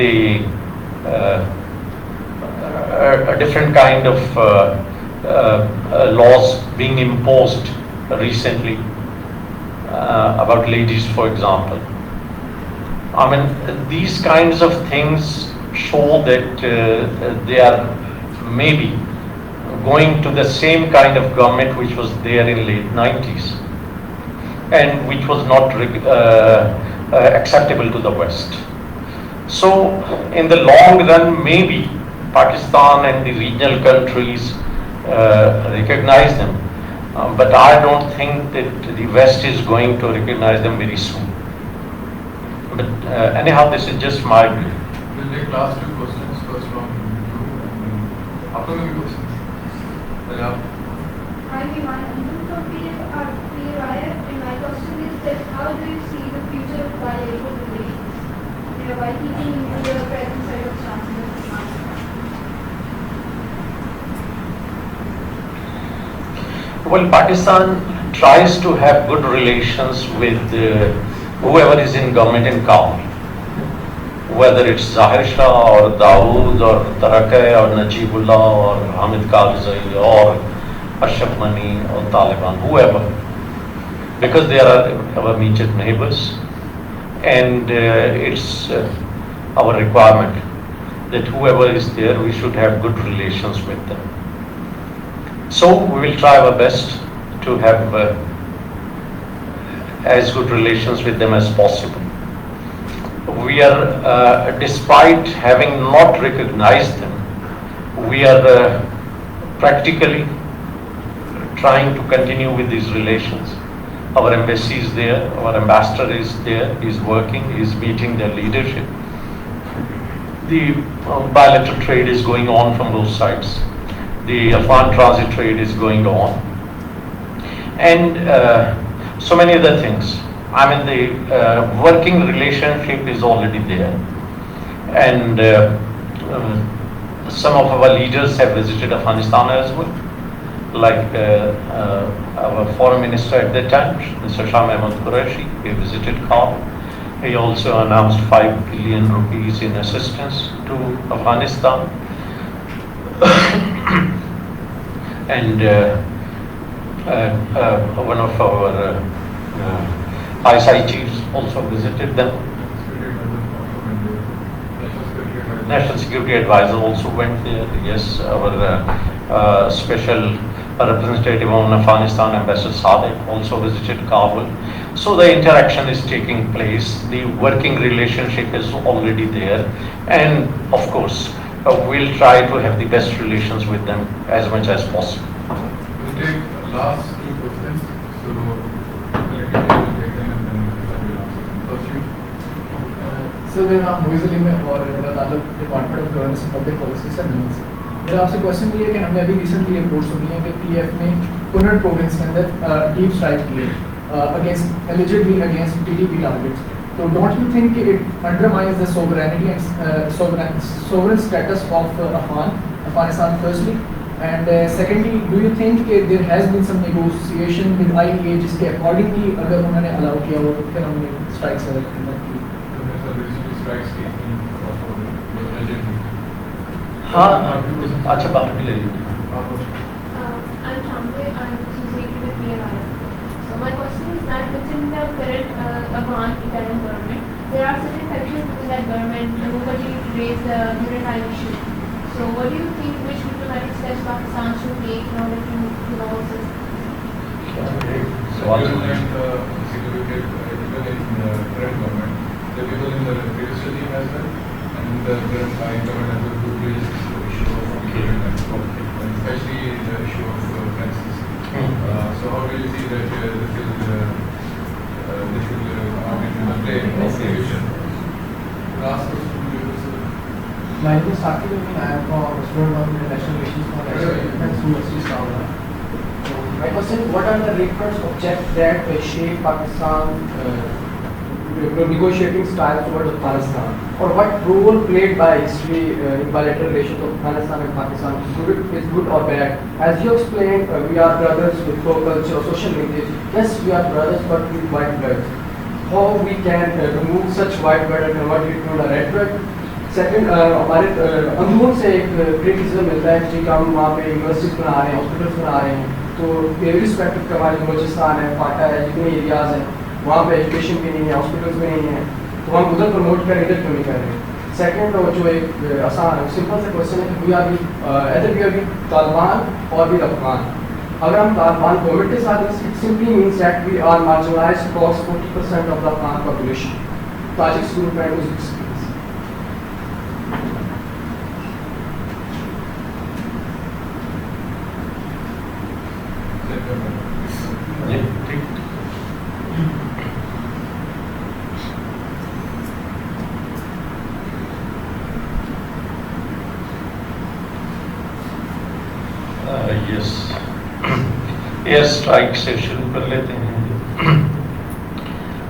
a different kind of laws being imposed recently about ladies, for example. I mean, these kinds of things show that they are maybe going to the same kind of government which was there in late 90s and which was not acceptable to the West. So in the long run, maybe Pakistan and the regional countries recognize them, but I don't think that the West is going to recognize them very soon. But anyhow, this is just my view.
We'll take last two questions, first from you and upcoming questions.
Hi, Viman. I'm from PAYF, and my question is that how do you see the future of bilateral relations? By keeping into the present set of chances.
Well, Pakistan tries to have good relations with whoever is in government in Kabul, whether it's Zahir Shah or Dawood or Tarakay or Najibullah or Hamid Karzai or Ashraf Mani or Taliban, whoever, because they are our immediate neighbors, and it's our requirement that whoever is there, we should have good relations with them. So we will try our best to have as good relations with them as possible. We are, despite having not recognized them, we are practically trying to continue with these relations. Our embassy is there, our ambassador is there, he's working, he's meeting their leadership. The bilateral trade is going on from both sides. The Afghan transit trade is going on. And so many other things. I mean, the working relationship is already there. And some of our leaders have visited Afghanistan as well. Like our foreign minister at that time, Mr. Shah Mahmood Qureshi, he visited Kabul. He also announced 5 billion rupees in assistance to Afghanistan. And one of our ISI chiefs also visited them. National Security Advisor also went there. Yes, our special representative on Afghanistan, Ambassador Sadiq, also visited Kabul. So the interaction is taking place. The working relationship is already there. And of course, we'll try to have the best relations with them as much as possible.
We'll take last two questions. So, collectively we'll take them and then we'll answer them. First you.
Sir मेरा नाम मोइज़ अली में और मेरा ताल्लुक department of governance and public policy से है। मेरा आपसे क्वेश्चन ये है कि हमने अभी रिसेंटली रिपोर्ट सुनी है कि पीएफ ने कुनर प्रोविंस के अंदर डीप स्ट्राइक किए against allegedly against TTP targets. तो don't you think it undermines the sovereignty and sovereign status of Afghanistan firstly, and secondly do you think there has been some negotiation with IEA जिसके accordingly अगर उन्होंने allow किया हो तो फिर हमने strikes वगैरह की?
हाँ, अच्छा बात भी ले लीजिए।
I'm Shambe, I'm associated with PAYF. So my question is that within the current Afghan Italian government, there are certain factions within that government who continue to raise the human issue. So what do you think, which diplomatic steps Pakistan should take in order to resolve this?
Even in the current government, the people in the previous regime as well, and the current government has a good relations to the issue of human rights, and especially the issue of Francis. So how do you see that this will play in the future? Last question to you, sir.
My name is Sakib and I am from Student of International Relations from Defense University, Salman. My question is, what are the records of checks that shape Pakistan negotiating style towards Afghanistan, or what role played by history in bilateral relations of Afghanistan and Pakistan, is good or bad? As you explained, we are brothers with co-culture or social linkage. Yes, we are brothers, but with white blood. How we can remove such white blood and convert it to a red blood? Second, हमारे अंदरून से एक criticism मिलता है कि हम वहाँ पे universities बना रहे हैं, हॉस्पिटल्स बना रहे हैं, तो इर्रिस्पेक्टिव का हमारे बलूचिस्तान है, फाटा है, जितने एरियाज़ हैं वहाँ पे एजुकेशन भी नहीं है, हॉस्पिटल्स भी नहीं है, तो हम उधर प्रमोट करें, इधर क्यों नहीं कर रहे हैं? سیکنڈ جو ایک آسان سمپل سے کوشچن ہے کہ we are either we are Taliban اور وی افغان. اگر ہم طالبان گورنمنٹ کے ساتھ simply means that we are marginalized across 40% of the Afghan population. Tajik group and Uzbek.
Yes air strike سے شروع کر لیتے ہیں.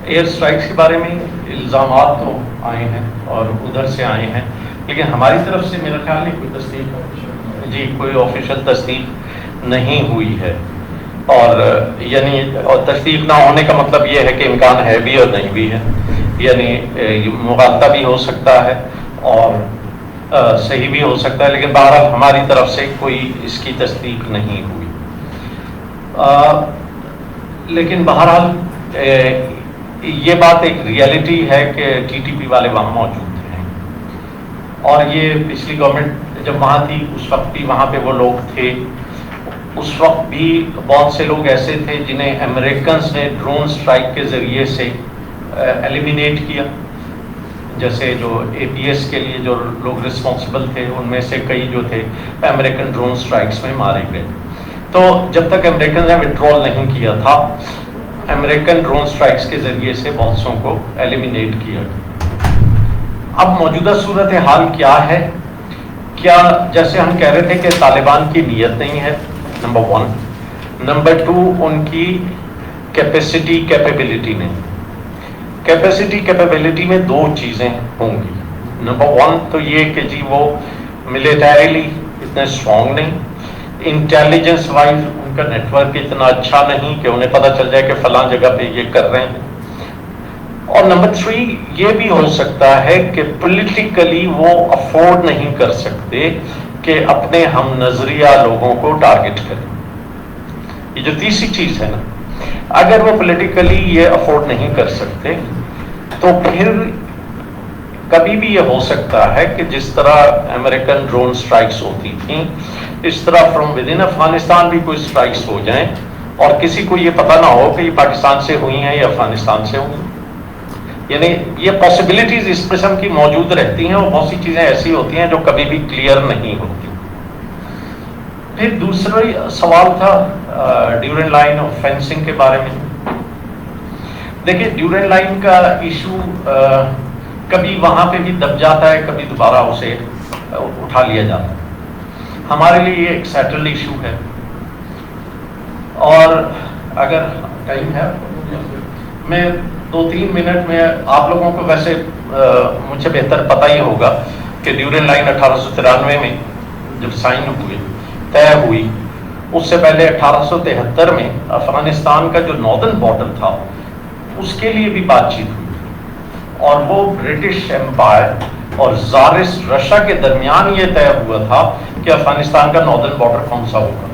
ایئر اسٹرائکس کے بارے میں الزامات تو آئے ہیں اور ادھر سے آئے ہیں, لیکن ہماری طرف سے میرا خیال نہیں کوئی تصدیق جی کوئی آفیشیل تصدیق نہیں ہوئی ہے. اور یعنی اور تصدیق نہ ہونے کا مطلب یہ ہے کہ امکان ہے بھی اور نہیں بھی ہے, یعنی مغالطہ بھی ہو سکتا ہے اور صحیح بھی ہو سکتا ہے, لیکن بہرحال ہماری طرف سے کوئی اس کی تصدیق نہیں ہوئی. لیکن بہرحال یہ بات ایک ریئلٹی ہے کہ ٹی ٹی پی والے وہاں موجود ہیں, اور یہ پچھلی گورنمنٹ جب وہاں تھی اس وقت بھی وہاں پہ وہ لوگ تھے. اس وقت بھی بہت سے لوگ ایسے تھے جنہیں امریکنز نے ڈرون سٹرائک کے ذریعے سے ایلیمینیٹ کیا, جیسے جو اے پی ایس کے لیے جو لوگ رسپانسبل تھے ان میں سے کئی جو تھے امریکن ڈرون سٹرائکس میں مارے گئے. تو جب تک امریکن نے وڈرول نہیں کیا تھا, امریکن ڈرون سٹرائکس کے ذریعے سے بہت سو کو ایلیمینیٹ کیا. اب موجودہ صورتحال کیا ہے؟ کیا جیسے ہم کہہ رہے تھے کہ طالبان کی نیت نہیں ہے, نمبر 1. نمبر 2, ان کی کیپیسٹی کیپیبلٹی نہیں. کیپیسٹی کیپیبلٹی میں دو چیزیں ہوں گی. نمبر 1 تو یہ کہ جی وہ ملیٹریلی اتنے اسٹرانگ نہیں, انٹیلیجنس وائز ان کا نیٹ ورک اتنا اچھا نہیں کہ انہیں پتہ چل جائے کہ فلاں جگہ پہ یہ کر رہے ہیں. اور نمبر 3 یہ بھی ہو سکتا ہے کہ پولیٹیکلی وہ افورڈ نہیں کر سکتے کہ اپنے ہم نظریہ لوگوں کو ٹارگٹ کریں. یہ جو تیسری چیز ہے نا, اگر وہ پولیٹیکلی یہ افورڈ نہیں کر سکتے تو پھر کبھی بھی یہ ہو سکتا ہے کہ جس طرح امریکن ڈرون سٹرائکس ہوتی تھیں اس طرح فرام ود ان افغانستان بھی کوئی سٹرائکس ہو جائیں اور کسی کو یہ پتہ نہ ہو کہ یہ پاکستان سے ہوئی ہیں یا افغانستان سے ہوئی. یعنی یہ پاسبلٹیز اس قسم کی موجود رہتی ہیں, اور بہت سی چیزیں ایسی ہوتی ہیں جو کبھی بھی کلیئر نہیں ہوتی. پھر دوسرا سوال تھا ڈیورنگ لائن آف فینسنگ کے بارے میں. دیکھیں ڈیورنگ لائن کا ایشو کبھی وہاں پہ بھی دب جاتا ہے, کبھی دوبارہ اسے اٹھا لیا جاتا ہے. ہمارے لیے یہ ایک سیٹلڈ ایشو ہے, اور اگر ٹائم ہے میں 2-3 منٹ میں آپ لوگوں کو, ویسے مجھ سے بہتر پتہ ہی ہوگا کہ ڈیورنگ لائن 1893 میں جب سائن ہوئی طے ہوئی, اس سے پہلے 1873 میں افغانستان کا جو ناردرن بارڈر تھا اس کے لیے بھی بات چیت ہوئی, اور وہ برٹش امپائر اور زارسٹ رشیا کے درمیان یہ طے ہوا تھا کہ افغانستان کا ناردرن بارڈر کون سا ہوگا,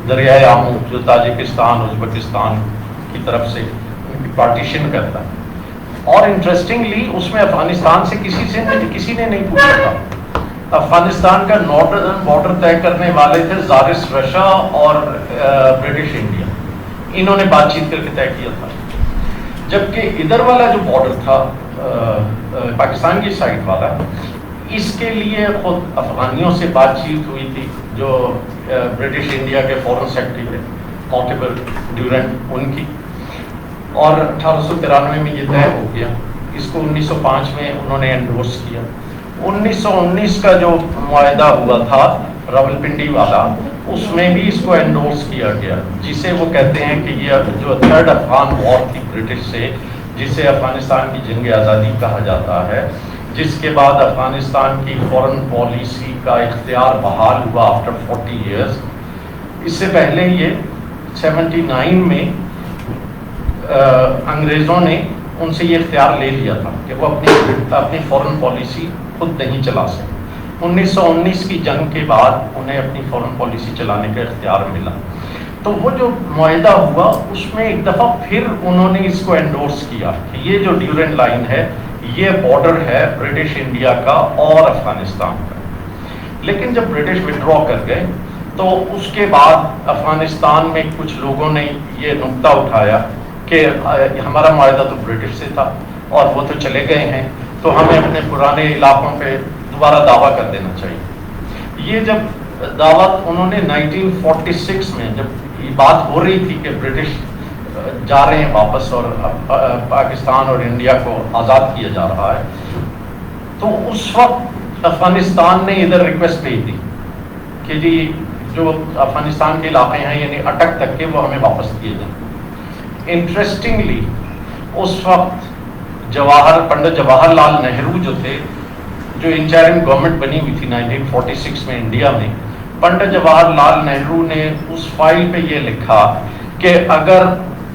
دریائے آمو جو تاجکستان ازبکستان کی طرف سے پارٹیشن کرتا ہے. اور انٹرسٹنگلی اس میں افغانستان سے کسی نے نہیں پوچھا تھا. افغانستان کا ناردرن بارڈر طے کرنے والے تھے زارسٹ رشیا اور برٹش انڈیا, انہوں نے بات چیت کر کے طے کیا تھا. جبکہ ادھر والا جو بارڈر تھا پاکستان کی سائڈ والا, اس کے لیے خود افغانیوں سے بات چیت ہوئی تھی جو برٹش انڈیا کے فورن سیکرٹری تھے ماؤنٹیبل ڈیورنٹ ان کی, اور 1893 میں یہ طے ہو گیا. اس کو 1905 میں انہوں نے انڈورس کیا. 1919 کا جو معاہدہ ہوا تھا راولپنڈی والا, اس میں بھی اس کو انڈورس کیا گیا, جسے وہ کہتے ہیں کہ یہ جو تھرڈ افغان وار تھی برٹش سے, جسے افغانستان کی جنگ آزادی کہا جاتا ہے, جس کے بعد افغانستان کی فورن پالیسی کا اختیار بحال ہوا آفٹر 40 ایئرس. اس سے پہلے یہ 79 میں انگریزوں نے ان سے یہ اختیار لے لیا تھا کہ وہ اپنی فورن پالیسی خود نہیں چلا سکتے. 1919 کی جنگ کے بعد انہیں اپنی فورن پالیسی چلانے کا اختیار ملا. تو وہ جو معاہدہ ہوا اس میں ایک دفعہ پھر انہوں نے اس کو انڈورس کیا کہ یہ جو ڈیورنٹ لائن ہے یہ بارڈر ہے برٹش انڈیا کا اور افغانستان کا. لیکن جب برٹش وڈرا کر گئے تو اس کے بعد افغانستان میں کچھ لوگوں نے یہ نقطہ اٹھایا کہ ہمارا معاہدہ تو برٹش سے تھا اور وہ تو چلے گئے ہیں، تو ہمیں اپنے پرانے علاقوں پہ دوبارہ دعویٰ کر دینا چاہیے. یہ جب دعویٰ انہوں نے 1946 میں جب یہ بات ہو رہی تھی کہ برٹش جا رہے ہیں واپس اور پاکستان اور انڈیا کو آزاد کیا جا رہا ہے، تو اس وقت افغانستان نے ادھر ریکویسٹ بھیج دی کہ جی جو افغانستان کے علاقے ہیں یعنی اٹک تک کے وہ ہمیں واپس کیے جائیں. انٹرسٹنگلی اس وقت پنڈت جواہر لال نہرو جو تھے، جو انٹرم گورنمنٹ بنی ہوئی تھی 1946 میں انڈیا میں، پنڈت جواہر لال نہرو نے اس فائل پہ یہ لکھا کہ اگر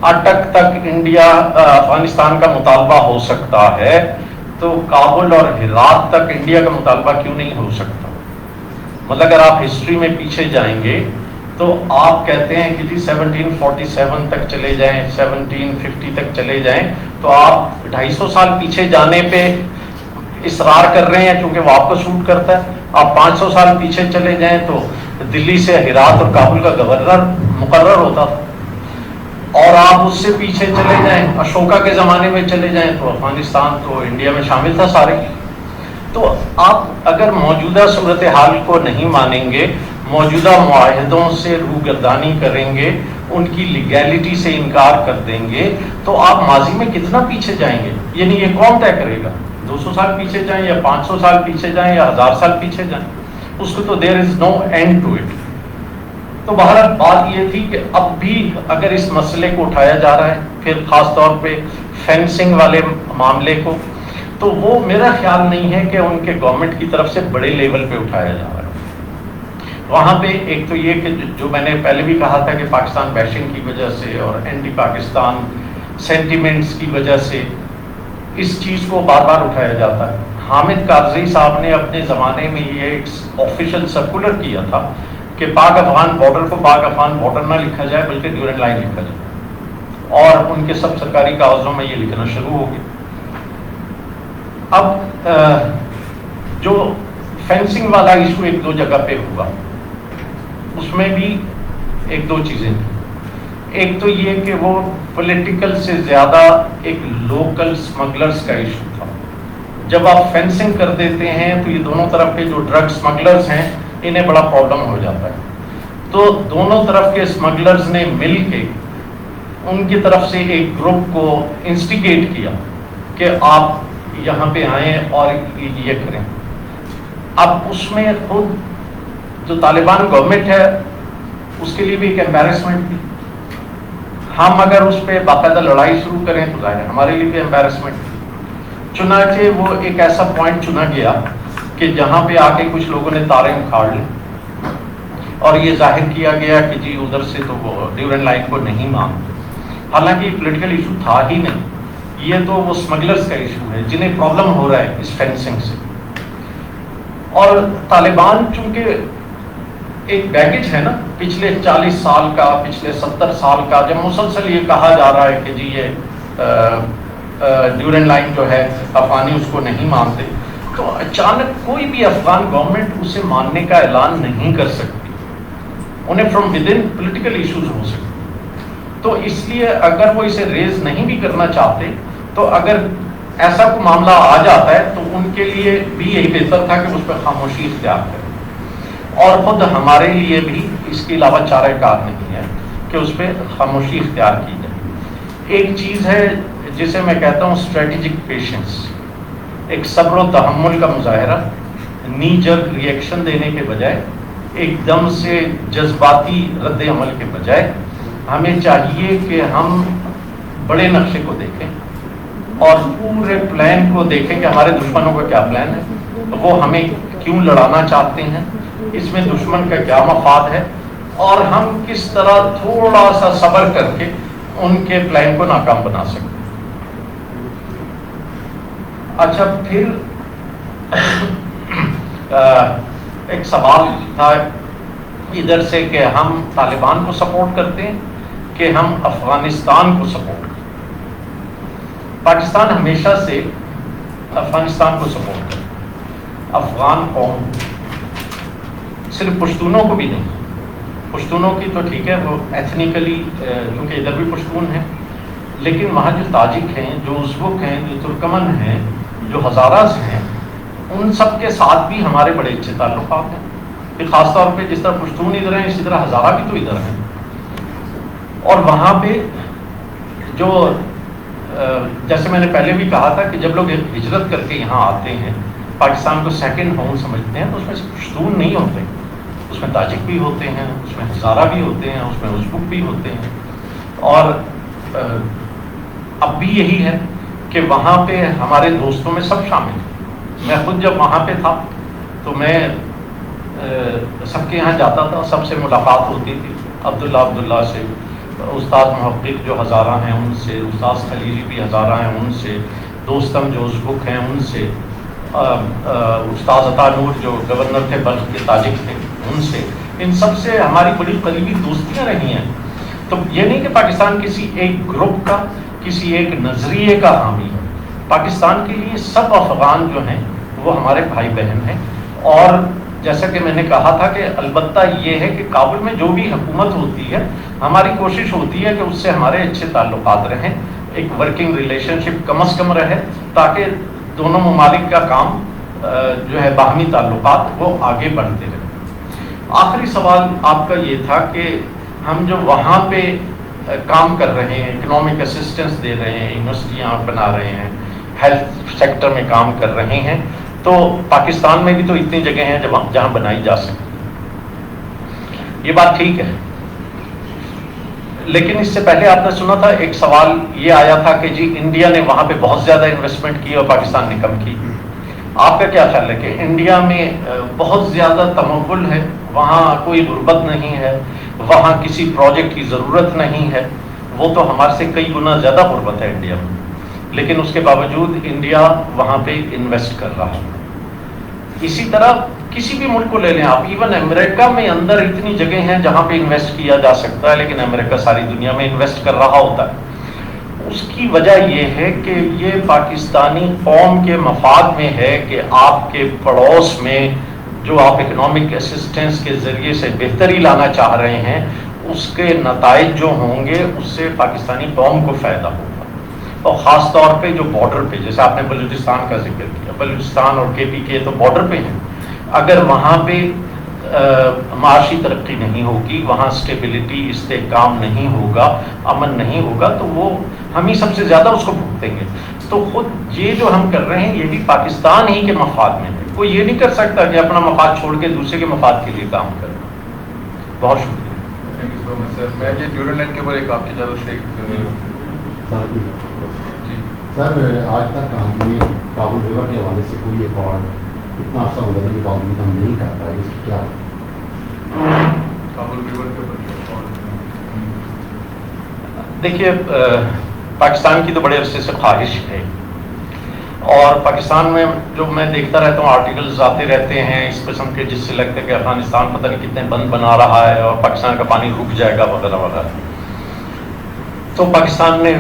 اٹک تک انڈیا افغانستان کا مطالبہ ہو سکتا ہے تو کابل اور ہرات تک انڈیا کا مطالبہ کیوں نہیں ہو سکتا. مطلب اگر آپ ہسٹری میں پیچھے جائیں گے تو آپ کہتے ہیں کہ جی 1747 تک چلے جائیں، 1750 تک چلے جائیں، تو آپ 250 سال پیچھے جانے پہ اصرار کر رہے ہیں چونکہ وہ آپ کو سوٹ کرتا ہے. آپ 500 سال پیچھے چلے جائیں تو دلی سے ہرات اور کابل کا گورنر مقرر ہوتا تھا، اور آپ اس سے پیچھے چلے جائیں، اشوکا کے زمانے میں چلے جائیں تو افغانستان تو انڈیا میں شامل تھا سارے. تو آپ اگر موجودہ صورتحال کو نہیں مانیں گے، موجودہ معاہدوں سے روگردانی کریں گے، ان کی لیگیلٹی سے انکار کر دیں گے، تو آپ ماضی میں کتنا پیچھے جائیں گے؟ یعنی یہ کون طے کرے گا؟ 200 سال پیچھے جائیں یا 500 سال پیچھے جائیں یا 1000 سال پیچھے جائیں؟ اس کو تو دیر از نو اینڈ ٹو اٹ. تو بہرحال بات یہ تھی کہ اب بھی اگر اس مسئلے کو اٹھایا جا رہا ہے، پھر خاص طور پہ فینسنگ والے معاملے کو، تو وہ میرا خیال نہیں ہے کہ ان کے گورنمنٹ کی طرف سے بڑے لیول پہ اٹھایا جا رہا ہے. وہاں پہ ایک تو یہ کہ جو میں نے پہلے بھی کہا تھا کہ پاکستان بیشنگ کی وجہ سے اور اینٹی پاکستان سینٹیمنٹس کی وجہ سے اس چیز کو بار بار اٹھایا جاتا ہے. حامد کارزئی صاحب نے اپنے زمانے میں یہ ایک آفیشیل سرکولر کیا تھا کہ پاک افغان بارڈر کو پاک افغان بارڈر نہ لکھا جائے بلکہ ڈیورنٹ لائن لکھا جائے، اور ان کے سب سرکاری کاغذوں میں یہ لکھنا شروع ہو گیا. اب جو فینسنگ والا ایشو ایک دو جگہ پہ ہوا، اس میں بھی ایک دو چیزیں تھیں. ایک تو یہ کہ وہ پولیٹیکل سے زیادہ ایک لوکل اسمگلرز کا ایشو تھا. جب آپ فینسنگ کر دیتے ہیں تو یہ دونوں طرف کے جو ڈرگ اسمگلرز ہیں انہیں بڑا پرابلم ہو جاتا ہے. تو دونوں طرف کے اسمگلرز نے مل کے ان کی طرف سے ایک گروپ کو انسٹیگیٹ کیا کہ آپ یہاں پہ آئیں اور یہ کریں. اب اس میں خود جو طالبان گورنمنٹ ہے اس کے لیے بھی ایک امبیرسمنٹ تھی. ہم اگر اس پہ باقاعدہ لڑائی شروع کریں تو ظاہر ہے ہمارے لیے بھی امبیرسمنٹ تھی. چنانچہ وہ ایک ایسا پوائنٹ چنا گیا کہ جہاں پہ آ کے کچھ لوگوں نے تاریں اکھاڑ لی اور یہ ظاہر کیا گیا کہ جی ادھر سے تو وہ ڈیورنٹ لائن کو نہیں مانتے. حالانکہ یہ پولیٹیکل ایشو تھا ہی نہیں، یہ تو وہ اسمگلرز کا ایشو ہے جنہیں پرابلم ہو رہا ہے اس فینسنگ سے. اور طالبان چونکہ ایک بیگیج ہے نا پچھلے 40 سال کا، پچھلے 70 سال کا، جب مسلسل یہ کہا جا رہا ہے کہ جی یہ ڈیورنٹ لائن جو ہے افغانی اس کو نہیں مانتے، تو اچانک کوئی بھی افغان گورنمنٹ اسے ماننے کا اعلان نہیں کر سکتی. انہیں from within political issues ہو سکتے. تو اس لیے اگر وہ اسے ریز نہیں بھی کرنا چاہتے تو اگر ایسا کوئی معاملہ آ جاتا ہے تو ان کے لیے بھی یہی بہتر تھا کہ اس پہ خاموشی اختیار کریں. اور خود ہمارے لیے بھی اس کے علاوہ چارہ کار نہیں ہے کہ اس پہ خاموشی اختیار کی جائے. ایک چیز ہے جسے میں کہتا ہوں اسٹریٹجک پیشنس، ایک صبر و تحمل کا مظاہرہ، نی جرک ری ایکشن دینے کے بجائے، ایک دم سے جذباتی رد عمل کے بجائے ہمیں چاہیے کہ ہم بڑے نقشے کو دیکھیں اور پورے پلان کو دیکھیں کہ ہمارے دشمنوں کا کیا پلان ہے، وہ ہمیں کیوں لڑانا چاہتے ہیں، اس میں دشمن کا کیا مفاد ہے، اور ہم کس طرح تھوڑا سا صبر کر کے ان کے پلان کو ناکام بنا سکتے. اچھا، پھر ایک سوال تھا ادھر سے کہ ہم طالبان کو سپورٹ کرتے ہیں کہ ہم افغانستان کو سپورٹ کرتے ہیں. پاکستان ہمیشہ سے افغانستان کو سپورٹ کریں. افغان قوم صرف پشتونوں کو بھی نہیں, پشتونوں کی تو ٹھیک ہے وہ ایتھنیکلی کیونکہ ادھر بھی پشتون ہیں, لیکن وہاں جو تاجک ہیں, جو ازبک ہیں, جو ترکمن ہیں, جو ہزاراز ہیں, ان سب کے ساتھ بھی ہمارے بڑے اچھے تعلقات ہیں. کہ خاص طور پہ جس طرح پشتون ادھر ہیں اسی طرح ہزارہ بھی تو ادھر ہیں. اور وہاں پہ جو جیسے میں نے پہلے بھی کہا تھا کہ جب لوگ ہجرت کر کے یہاں آتے ہیں, پاکستان کو سیکنڈ ہوم سمجھتے ہیں, تو اس میں سے پشتون نہیں ہوتے, اس میں تاجک بھی ہوتے ہیں, اس میں ہزارہ بھی ہوتے ہیں, اس میں ازبک بھی ہوتے ہیں. اور اب بھی یہی ہے کہ وہاں پہ ہمارے دوستوں میں سب شامل ہیں. میں خود جب وہاں پہ تھا تو میں سب کے یہاں جاتا تھا, سب سے ملاقات ہوتی تھی, عبداللہ سے, استاد محقق جو ہزارہ ہیں ان سے, استاد خلیجی بھی ہزارہ ہیں ان سے, دوستم جو ازبک ہیں ان سے, استاد عطا نور جو گورنر تھے بلخ کے تاجک تھے ان سے, ان سب سے ہماری بڑی قریبی دوستیاں رہی ہیں. تو یہ نہیں کہ پاکستان کسی ایک گروپ کا, کسی ایک نظریے کا حامی ہے. پاکستان کے لیے سب افغان جو ہیں وہ ہمارے بھائی بہن ہیں. اور جیسا کہ میں نے کہا تھا کہ البتہ یہ ہے کہ کابل میں جو بھی حکومت ہوتی ہے ہماری کوشش ہوتی ہے کہ اس سے ہمارے اچھے تعلقات رہیں, ایک ورکنگ ریلیشن شپ کم از کم رہے, تاکہ دونوں ممالک کا کام جو ہے باہمی تعلقات وہ آگے بڑھتے رہیں. آخری سوال آپ کا یہ تھا کہ ہم جو وہاں پہ کام کر رہے ہیں, اکنامک اسسٹنس دے رہے ہیں, یونیورسٹیاں بنا رہے ہیں, ہیلتھ سیکٹر میں کام کر رہے ہیں, تو پاکستان میں بھی تو اتنی جگہ ہیں جہاں بنائی جا سکتی. یہ بات ٹھیک ہے, لیکن اس سے پہلے آپ نے سنا تھا ایک سوال یہ آیا تھا کہ جی انڈیا نے وہاں پہ بہت زیادہ انویسٹمنٹ کی اور پاکستان نے کم کی. آپ کا کیا خیال ہے کہ انڈیا میں بہت زیادہ تمول ہے, وہاں کوئی غربت نہیں ہے, وہاں کسی پروجیکٹ کی ضرورت نہیں ہے, وہ تو ہمارے سے کئی گنا زیادہ غربت ہے انڈیا میں, لیکن اس کے باوجود انڈیا وہاں پہ انویسٹ کر رہا ہے. اسی طرح کسی بھی ملک کو لے لیں آپ, ایون امریکہ میں اندر اتنی جگہ ہیں جہاں پہ انویسٹ کیا جا سکتا ہے, لیکن امریکہ ساری دنیا میں انویسٹ کر رہا ہوتا ہے. اس کی وجہ یہ ہے کہ یہ پاکستانی قوم کے مفاد میں ہے کہ آپ کے پڑوس میں جو آپ اکنامک اسسٹنس کے ذریعے سے بہتری لانا چاہ رہے ہیں اس کے نتائج جو ہوں گے اس سے پاکستانی قوم کو فائدہ ہوگا. اور خاص طور پہ جو بارڈر پہ, جیسے آپ نے بلوچستان کا ذکر کیا, بلوچستان اور کے پی کے تو بارڈر پہ ہیں, اگر وہاں پہ معاشی ترقی نہیں ہوگی, وہاں اسٹیبلٹی, استحکام نہیں ہوگا, امن نہیں ہوگا, تو وہ ہم ہی سب سے زیادہ اس کو بھگتیں گے. تو خود یہ جو ہم کر رہے ہیں یہ بھی پاکستان ہی کے مفاد میں ہے. کوئی یہ نہیں کر سکتا کہ اپنا مفاد چھوڑ کے دوسرے کے مفاد کے لیے کام کرے. بہت شکریہ.
تھینک یو سو مچ سر. میں یہ ڈیورنڈ لائن کے اوپر ایک آپ کی اجازت سے
سر, آج تک ہم نے کابل ریور کے حوالے سے کوئی ریکارڈ اتنا عرصہ ہو جانے کے باوجود ہم نہیں کر پائے, اس کی کیا
کابل ریور کے اوپر
دیکھیے, پاکستان کی تو بڑے عرصے سے خواہش ہے, اور پاکستان میں جو میں دیکھتا رہتا ہوں آرٹیکلز آتے رہتے ہیں اس قسم کے, جس سے لگتا ہے کہ افغانستان پتہ نہیں کتنے بند بنا رہا ہے اور پاکستان کا پانی رک جائے گا وغیرہ وغیرہ. تو پاکستان نے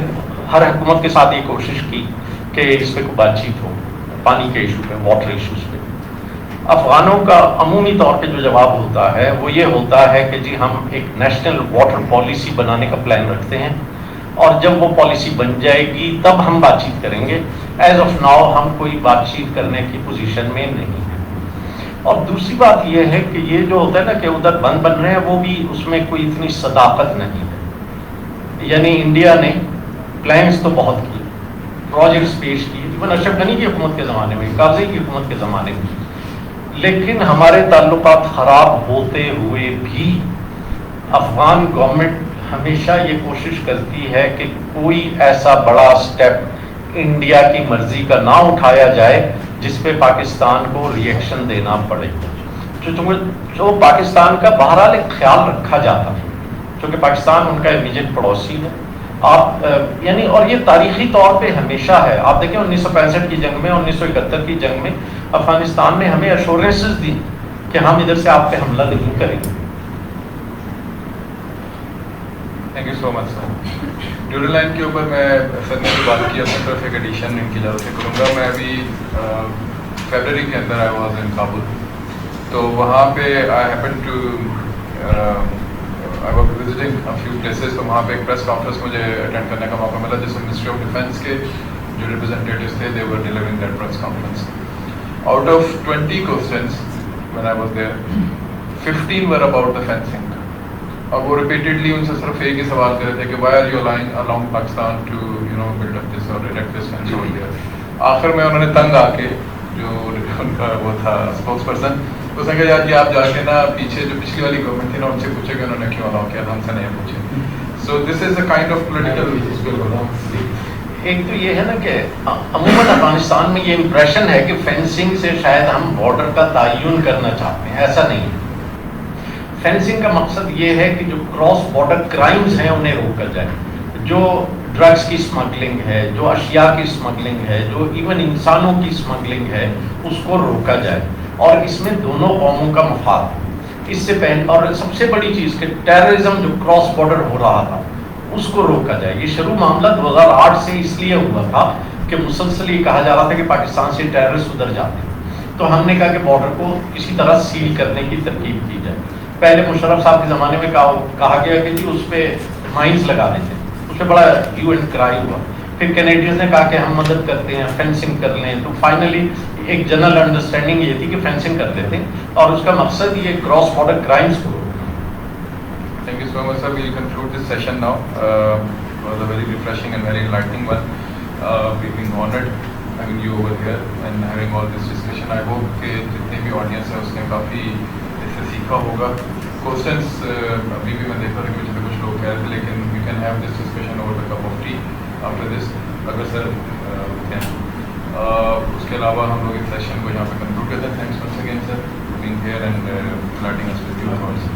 ہر حکومت کے ساتھ یہ کوشش کی کہ اس پہ کوئی بات چیت ہو, پانی کے ایشو پہ, واٹر ایشوز پہ. افغانوں کا عمومی طور پہ جو جواب ہوتا ہے وہ یہ ہوتا ہے کہ جی ہم ایک نیشنل واٹر پالیسی بنانے کا پلان رکھتے ہیں, اور جب وہ پالیسی بن جائے گی تب ہم بات چیت کریں گے. ایز آف ناؤ ہم کوئی بات چیت کرنے کی پوزیشن میں نہیں ہیں. اور دوسری بات یہ ہے کہ یہ جو ہوتا ہے نا کہ ادھر بند بن رہے ہیں, وہ بھی اس میں کوئی اتنی صداقت نہیں ہے. یعنی انڈیا نے پلانس تو بہت کیے, پروجیکٹس پیش کیے, ایون اشرف غنی کی حکومت کے زمانے میں, کارزئی کی حکومت کے زمانے میں, لیکن ہمارے تعلقات خراب ہوتے ہوئے بھی افغان گورنمنٹ ہمیشہ یہ کوشش کرتی ہے کہ کوئی ایسا بڑا سٹیپ انڈیا کی مرضی کا نہ اٹھایا جائے جس پہ پاکستان کو ری ایکشن دینا پڑے. جو پاکستان کا بہرحال ایک خیال رکھا جاتا ہے, کیونکہ پاکستان ان کا امیجیٹ پڑوسی ہے. آپ یعنی, اور یہ تاریخی طور پہ ہمیشہ ہے. آپ دیکھیں 1965 کی جنگ میں, 1971 کی جنگ میں افغانستان نے ہمیں ایشورنسز دی کہ ہم ادھر سے آپ پہ حملہ نہیں کریں گے.
Thank you so much sir. ड्यूरल line के ऊपर मैं सर ने जो बात की अपनी तरफ एक एडिशन इनकी इजाज़त से करूँगा. मैं अभी फरवरी के अंदर आई वॉज इन काबुल, तो वहाँ पे I happen to I was visiting a few places. तो वहाँ पे एक प्रेस कॉन्फ्रेंस मुझे अटेंड करने का मौका मिला जिसमें मिनिस्ट्री ऑफ डिफेंस के जो रिप्रेजेंटेटिव्स थे they were delivering that press conference. Out of 20 questions when I was there 15 were about the fencing. और वो रिपीटेडली उनसे सिर्फ एक ही सवाल कर रहे थे कि why are you aligning along Pakistan to build up this और erect this fence over there. आखिर में उन्होंने तंग आके जो उनका वो था स्पोक्स पर्सन, उसने कहा यार कि आप जाके ना पीछे जो पिछली वाली गवर्नमेंट थी ना उनसे पूछे कि उन्होंने क्यों अलाउ किया था, हमसे नहीं पूछे. So this is a kind of political.
एक तो ये है ना कि अमूमन अफगानिस्तान में ये इम्प्रेशन है कि फेंसिंग से शायद हम बॉर्डर का तयन करना चाहते हैं. ऐसा नहीं है. फेंसिंग का मकसद ये है कि जो क्रॉस बॉर्डर क्राइम्स हैं उन्हें रोका जाए. जो ड्रग्स की स्मगलिंग है, जो अशिया की स्मगलिंग है, जो इवन इंसानों की स्मगलिंग है, उसको रोका जाए. और इसमें दोनों कौमों का मफाद. इससे पहले और सबसे बड़ी चीज़ कि टेररिज्म जो क्रॉस बॉर्डर हो रहा था उसको रोका जाए. ये शुरू मामला 2008 से इसलिए हुआ था कि मुसलसल ये कहा जा रहा था कि पाकिस्तान से टेररिस्ट उधर जाते हैं. तो हमने कहा कि बॉर्डर को किसी तरह सील करने की तरकीब की जाए. पहले मुशर्रफ साहब के ज़माने में कहा गया कि जी उस पर माइंस लगा देते, उस पर बड़ा ह्यू एंड क्राई हुआ. फिर कैनेडियंस ने कहा कि हम मदद करते हैं, फेंसिंग कर लें. तो फाइनली एक जनरल अंडरस्टैंडिंग ये थी कि फेंसिंग कर लेते हैं और उसका मकसद ये क्रॉस बॉर्डर क्राइम्स को.
Thank you so much, sir. We'll conclude this session now. It was a very refreshing and very enlightening one. We've been honored having you over here and having all this discussion. I hope कि जितने भी audience है उसने काफ़ी इससे सीखा होगा. Questions अभी भी मैं देख रहा था कि मुझे कुछ लोग कह रहे थे, लेकिन we can have this discussion over the cup of tea after this. अगर सर उसके अलावा हम लोग इस सेशन को यहाँ पे conclude करते हैं. Thanks once again, sir, for being here and enlightening us with your thoughts.